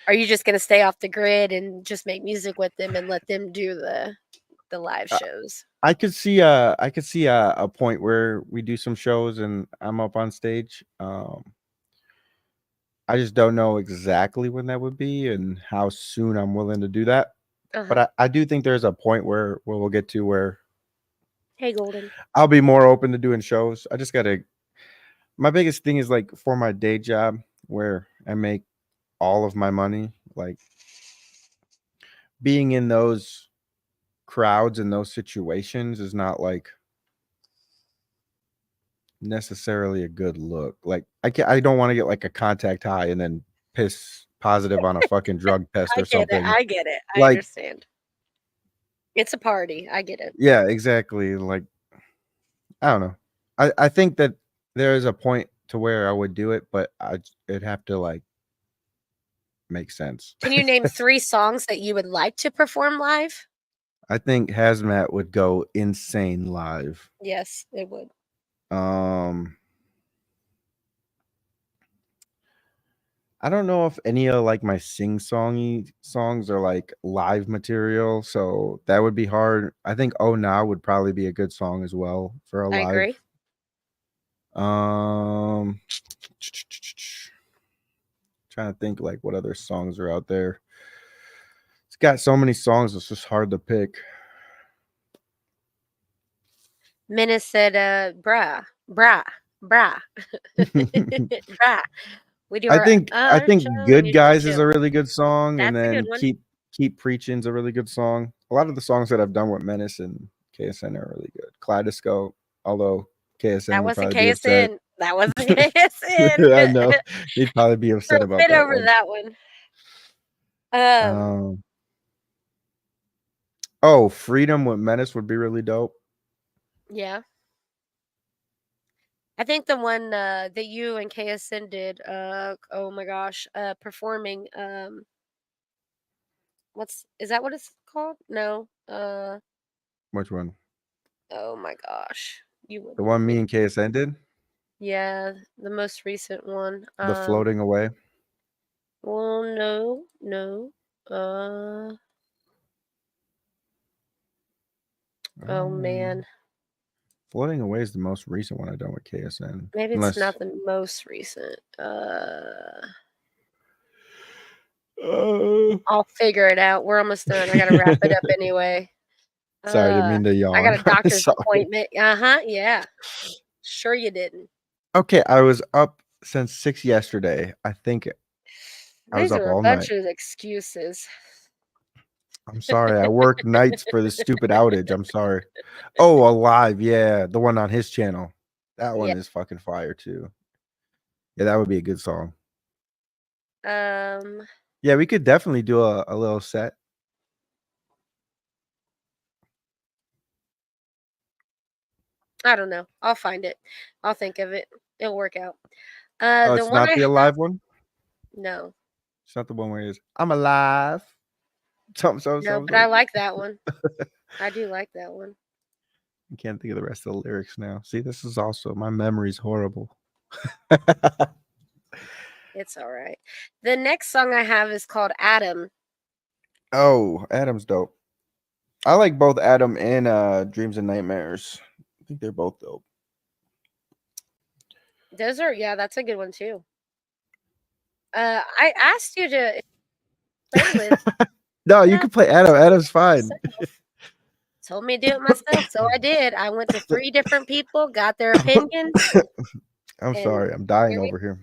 are you just going to stay off the grid and just make music with them and let them do the live shows? I could see a point where we do some shows and I'm up on stage. I just don't know exactly when that would be and how soon I'm willing to do that. But I do think there's a point where we'll get to where Hey, Golden. I'll be more open to doing shows. I just gotta. My biggest thing is like for my day job where I make all of my money, like being in those crowds and those situations is not like necessarily a good look. Like I don't want to get like a contact high and then piss positive on a fucking drug test or something. I get it. I Like, understand. It's a party. I get it. yeah, exactly. Like, I don't know. I think that there is a point to where I would do it, but it'd have to like make sense. Can you name 3 songs that you would like to perform live? I think Hazmat would go insane live. Yes, it would. I don't know if any of like my sing-songy songs are like live material, so that would be hard. I think Oh Now would probably be a good song as well for a live. I agree. Trying to think like what other songs are out there. It's got so many songs, it's just hard to pick. Menace said, brah. Brah. We do I think Good Guys is a really good song. That's and a then good one. Keep Preaching's a really good song. A lot of the songs that I've done with Menace and KSN are really good. Kaleidoscope, although KSN That would wasn't probably be upset. KSN. That wasn't KSN. I know. He'd probably be upset about that over one. that one. Oh, Freedom with Menace would be really dope. Yeah. I think the one that you and KSN did, oh my gosh, performing, is that what it's called? No. Which one? Oh my gosh. You would The one me and KSN did? Yeah, the most recent one. The Floating Away. Well, no. Oh man. Floating Away is the most recent one I've done with KSN. Maybe it's not the most recent. I'll figure it out. We're almost done. I gotta wrap it up anyway. Sorry, I didn't mean to yawn. I got a doctor's appointment. Yeah. Sure you didn't. Okay, I was up since 6 yesterday. I think I was up all night. These are a bunch of excuses. I'm sorry. I work nights for this stupid outage. I'm sorry. Oh, Alive. Yeah, the one on his channel. That one is fucking fire too. Yeah, that would be a good song. Yeah, we could definitely do a little set. I don't know. I'll find it. I'll think of it. It'll work out. It's not the Alive one? No. It's not the one where it is, I'm alive. No, but I like that one. I do like that one. I can't think of the rest of the lyrics now. See, this is also, my memory's horrible. It's all right. The next song I have is called Adam. Oh, Adam's dope. I like both Adam and Dreams and Nightmares. I think they're both dope. Those are, that's a good one too. I asked you to play with. No, you can play Adam. Adam's fine. Told me to do it myself, so I did. I went to 3 different people, got their opinions. I'm sorry. I'm dying over here.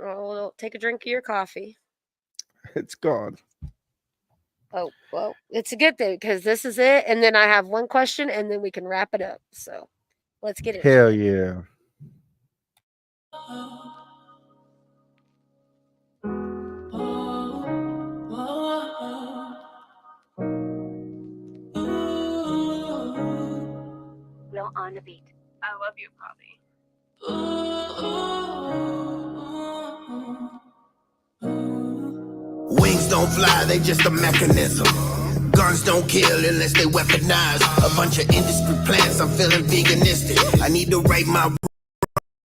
Oh, take a drink of your coffee. It's gone. Oh, well, it's a good thing because this is it. And then I have one question and then we can wrap it up. So let's get it. Hell yeah. Will on the beat. I love you, Poppy. Wings don't fly, they just a mechanism. Guns don't kill unless they weaponize. A bunch of industry plants, I'm feeling veganistic. I need to write my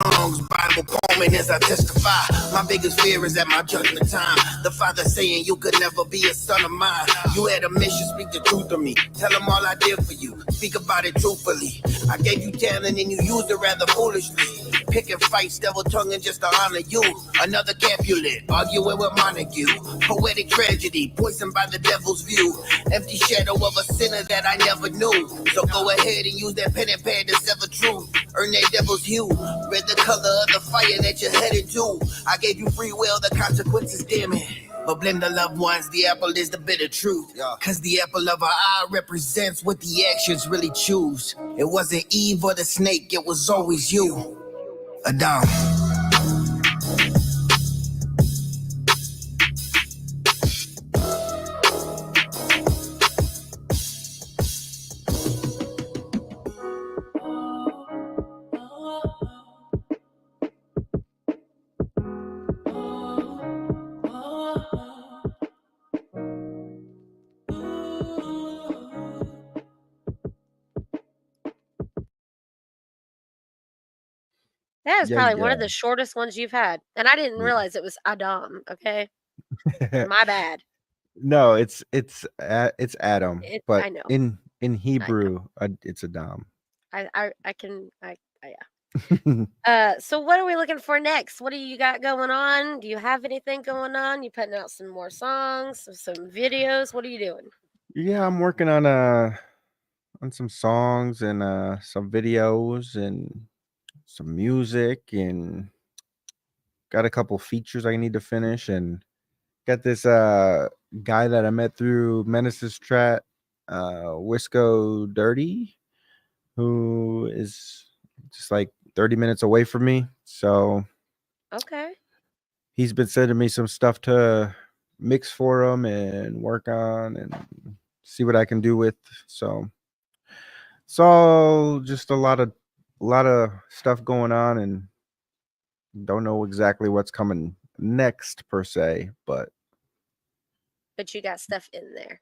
wrongs, Bible poem as I testify. My biggest fear is at my judgment time. The Father saying you could never be a son of mine. You had a mission, speak the truth to me. Tell them all I did for you. Speak about it truthfully. I gave you talent and you used it rather foolishly. Picking fights, devil tonguing just to honor you. Another Capulet, arguing with Montague. Poetic tragedy, poisoned by the devil's view. Empty shadow of a sinner that I never knew. So go ahead and use that pen and pad to sever truth. Earn that devil's hue. Red the color of the fire that you're headed to. I gave you free will, the consequences damning. But blame the loved ones, the apple is the bitter truth. Cause the apple of our eye represents what the actions really choose. It wasn't Eve or the snake, it was always you. Adam. That is probably one of the shortest ones you've had. And I didn't realize it was Adam, okay? My bad. No, it's Adam, but I know. in Hebrew, it's Adam. Yeah. So what are we looking for next? What do you got going on? Do you have anything going on? You putting out some more songs, some videos? What are you doing? Yeah, I'm working on some songs and some videos and some music, and got a couple features I need to finish, and got this guy that I met through Menace's Chat, Wisco Dirty, who is just like 30 minutes away from me. So okay, he's been sending me some stuff to mix for him and work on and see what I can do with. So it's all just a lot of stuff going on, and don't know exactly what's coming next per se, but you got stuff in there.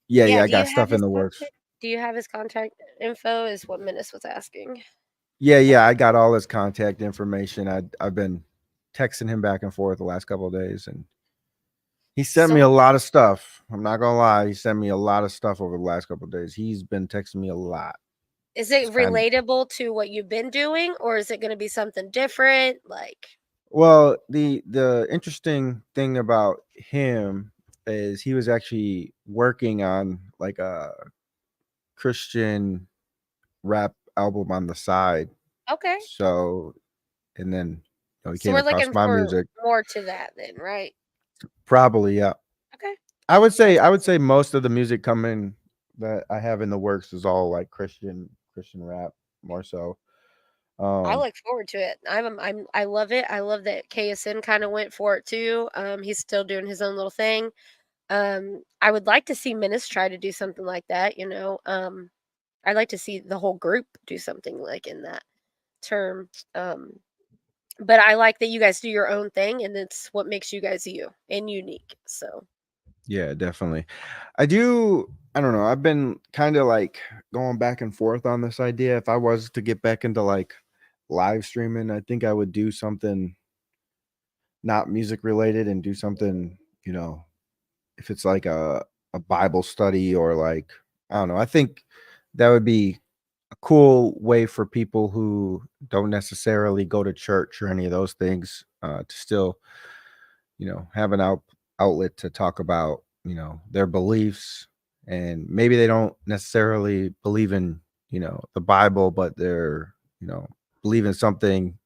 Yeah, I got stuff in the works. Do you have his contact info? Is what Menace was asking. Yeah, I got all his contact information. I've been texting him back and forth the last couple of days, and He sent me a lot of stuff. I'm not gonna lie. He sent me a lot of stuff over the last couple of days. He's been texting me a lot. Is it relatable to what you've been doing, or is it going to be something different? Like, well, the interesting thing about him is he was actually working on like a Christian rap album on the side. okay. So, and then he So came we're across looking my for music. more to that then, right? Probably, yeah. Okay. I would say most of the music coming that I have in the works is all like Christian rap more so. I look forward to it. I love it. I love that KSN kind of went for it too. He's still doing his own little thing. I would like to see Menace try to do something like that, you know. I'd like to see the whole group do something like in that term. But I like that you guys do your own thing, and it's what makes you guys you and unique. So Yeah, definitely. I don't know. I've been kind of like going back and forth on this idea. If I was to get back into like live streaming, I think I would do something not music related and do something, if it's like a Bible study or like, I don't know. I think that would be a cool way for people who don't necessarily go to church or any of those things to still, have an outlet to talk about, their beliefs. And maybe they don't necessarily believe in, the Bible, but they're, believe in something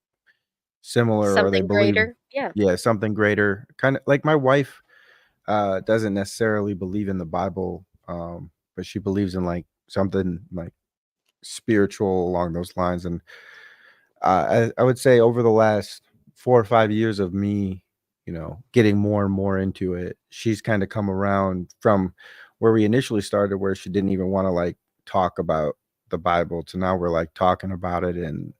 similar, or they something believe, greater, yeah. yeah, something greater. Kind of like my wife doesn't necessarily believe in the Bible, but she believes in like something like spiritual along those lines. And I would say over the last 4 or 5 years of me, getting more and more into it, she's kind of come around from where we initially started, where she didn't even want to like talk about the Bible, to now we're like talking about it. And,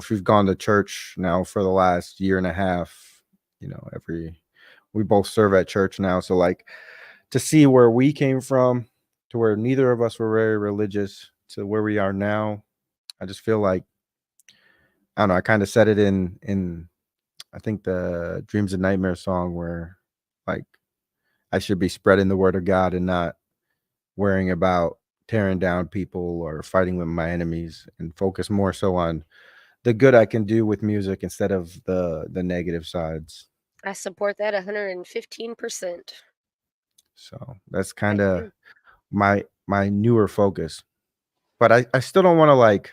she's gone to church now for the last year and a half, we both serve at church now. So like to see where we came from to where neither of us were very religious to where we are now, I just feel like, I don't know, I kind of said it in I think the Dreams and Nightmares song, where like I should be spreading the word of God and not worrying about tearing down people or fighting with my enemies, and focus more so on the good I can do with music instead of the negative sides. I support that 115%. So that's kind of my newer focus. But I still don't want to like,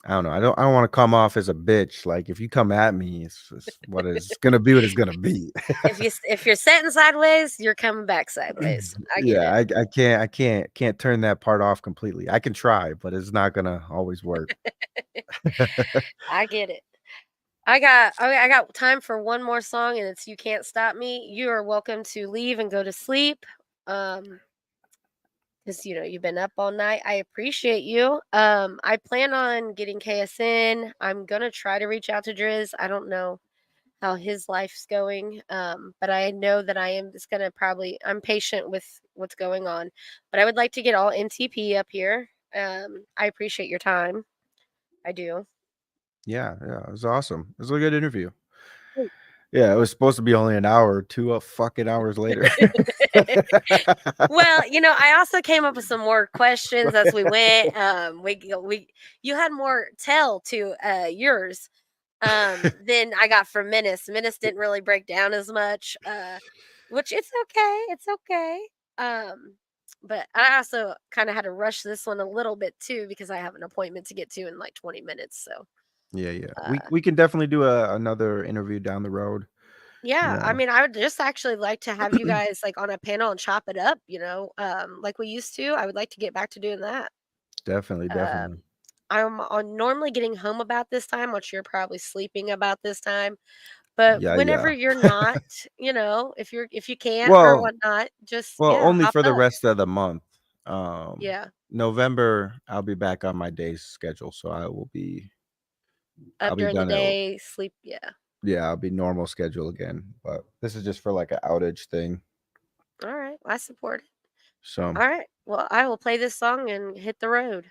I don't know. I don't want to come off as a bitch. Like if you come at me, it's what it's gonna be. What it's gonna be. If you're sitting sideways, you're coming back sideways. I get Yeah, it. I can't turn that part off completely. I can try, but it's not gonna always work. I get it. I got time for one more song, and it's "You Can't Stop Me." You are welcome to leave and go to sleep. Because you've been up all night. I appreciate you. I plan on getting KSN. I'm gonna try to reach out to Driz. I don't know how his life's going. But I know that I am just gonna I'm patient with what's going on. But I would like to get all MTP up here. I appreciate your time. I do. Yeah, it was awesome. It was a good interview. Great. Yeah, it was supposed to be only an hour, 2 fucking hours later. Well, I also came up with some more questions as we went. You had more tell to yours than I got from Menace. Menace didn't really break down as much, which it's okay. It's okay. But I also kind of had to rush this one a little bit too because I have an appointment to get to in like 20 minutes. So Yeah. uh, We can definitely do another interview down the road. yeah, I Yeah. mean, I would just actually like to have you guys like on a panel and chop it up, like we used to. I would like to get back to doing that. Definitely, Um, definitely. I'm normally getting home about this time, which you're probably sleeping about this time. But Yeah, whenever yeah. you're not, if you can't or Well, whatnot, just only hop for the up. rest of the month. Yeah, November, I'll be back on my day's schedule, so I'll up be during the done at, day, sleep. Yeah. yeah, I'll be normal schedule again. But this is just for like an outage thing. All right, I support it. So, All right, well, I will play this song and hit the road.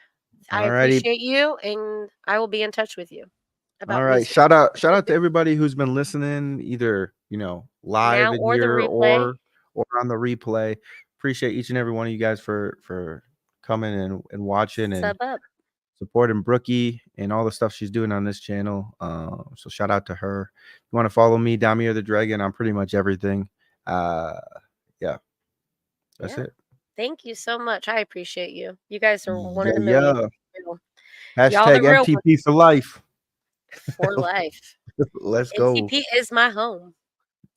I alrighty, appreciate you, and I will be in touch with you. about All right. music Shout out to everybody who's been listening, either live now in or the here replay. or on the replay. Appreciate each and every one of you guys for coming and watching and Sub up. supporting Brookie and all the stuff she's doing on this channel. So shout out to her. If you want to follow me, Domier the Dragon, on pretty much everything. Yeah. That's it. Thank you so much. I appreciate you. You guys are one in a Yeah. million. Hashtag the real MTP for life. For life. Let's go. MTP is my home.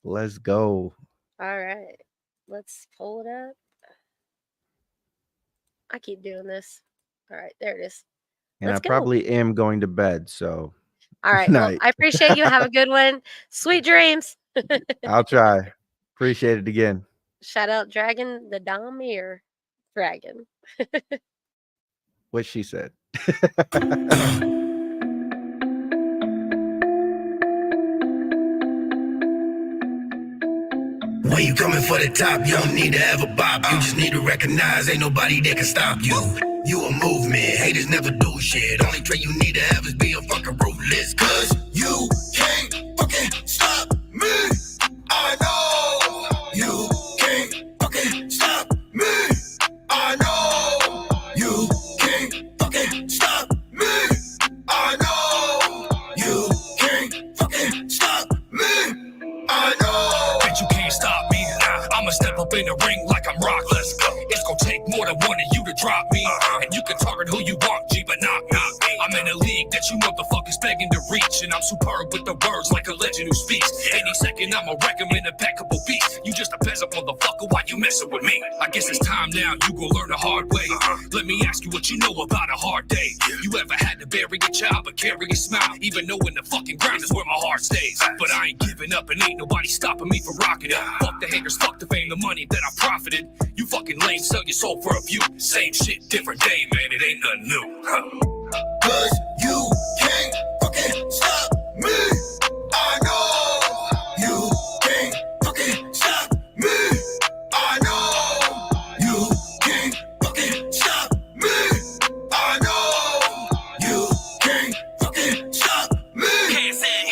Let's go. All right. Let's pull it up. I keep doing this. All right. There it is. And Let's I probably am going to bed. So all right. Well, I appreciate you. Have a good one. Sweet dreams. I'll try. Appreciate it again. Shout out Dragon, the Domier Dragon. What she said. When you coming for the top, you don't need to have a bop. You just need to recognize ain't nobody that can stop you. You a movement, haters never do shit. Only trait you need to have is be a fucking ruthless. Cause you can't fucking stop me. I know. You can't fucking stop me. I know. You can't fucking stop me. I know. You can't fucking stop me. I know. Bet you can't stop me. I'ma step up in the ring like I'm Rock. Let's go. It's gonna take more than one of you to drop me. And you can target who you want, G, but not me. I'm in a league that you motherfuckers begging to reach. And I'm superb with the words like a legend who speaks. Any second I'ma wreck him in impeccable beats. You just a peasant motherfucker, why you messing with me? I guess it's time now, you gon' learn the hard way. Let me ask you what you know about a hard day. You ever had to bury a child but carry a smile? Even knowing the fucking ground is where my heart stays. But I ain't giving up and ain't nobody stopping me from rocking it. Fuck the haters, fuck the fame, the money that I profited. You fucking lame, sell your soul for a view. Same shit, different day, man, it ain't nothing new. Cause you can't fucking stop me. I know. You can't fucking stop me. I know. You can't fucking stop me. I know. You can't fucking stop me.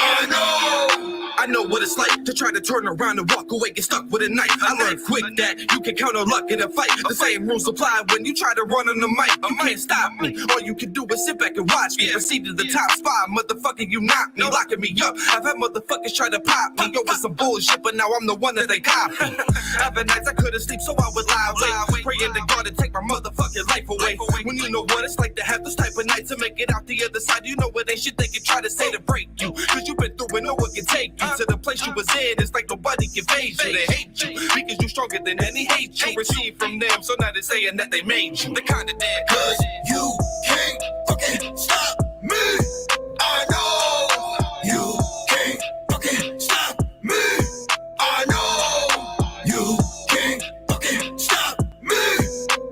I know. I know what it's like to try to turn around and walk away, get stuck with a knife. I learned quick that you can count on luck in a fight. The same rules apply when you try to run on the mic. You can't stop me. All you can do is sit back and watch me. Proceed to the top spot, motherfucker, you knock me, locking me up. I've had motherfuckers try to pop me over some bullshit, but now I'm the one that they copy. I've had nights I couldn't sleep, so I would lie awake, praying to God to take my motherfucking life away. When you know what it's like to have those type of nights to make it out the other side, you know it ain't shit they can try to say to break you. Cause you've been through and no one can take you to the place you was in. It's like nobody can phase you. They hate you because you stronger than any hate you receive from them. So now they're saying that they made you the kind of dead. Cause you can't fucking stop me. I know. You can't fucking stop me. I know. You can't fucking stop me.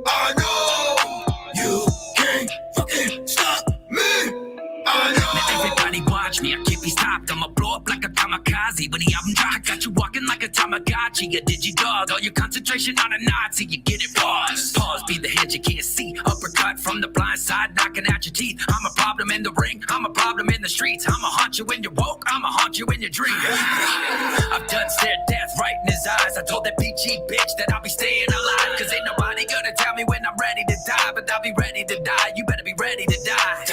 I know. You can't fucking stop me. I know. Everybody watch me, I can't be stopped. I'ma blow up like a kamikaze. When the album drop, I got you walking like a Tamagotchi, a digi-dog. All your concentration on a Nazi, you get it. Pause, be the head you can't see. Uppercut from the blind side, knocking out your teeth. I'm a problem in the ring, I'm a problem in the streets. I'ma haunt you when you're woke, I'ma haunt you in your dreams. I've done stared death right in his eyes. I told that PG bitch that I'll be staying alive. Cause ain't nobody gonna tell me when I'm ready to die. But I'll be ready to die, you better be ready to die.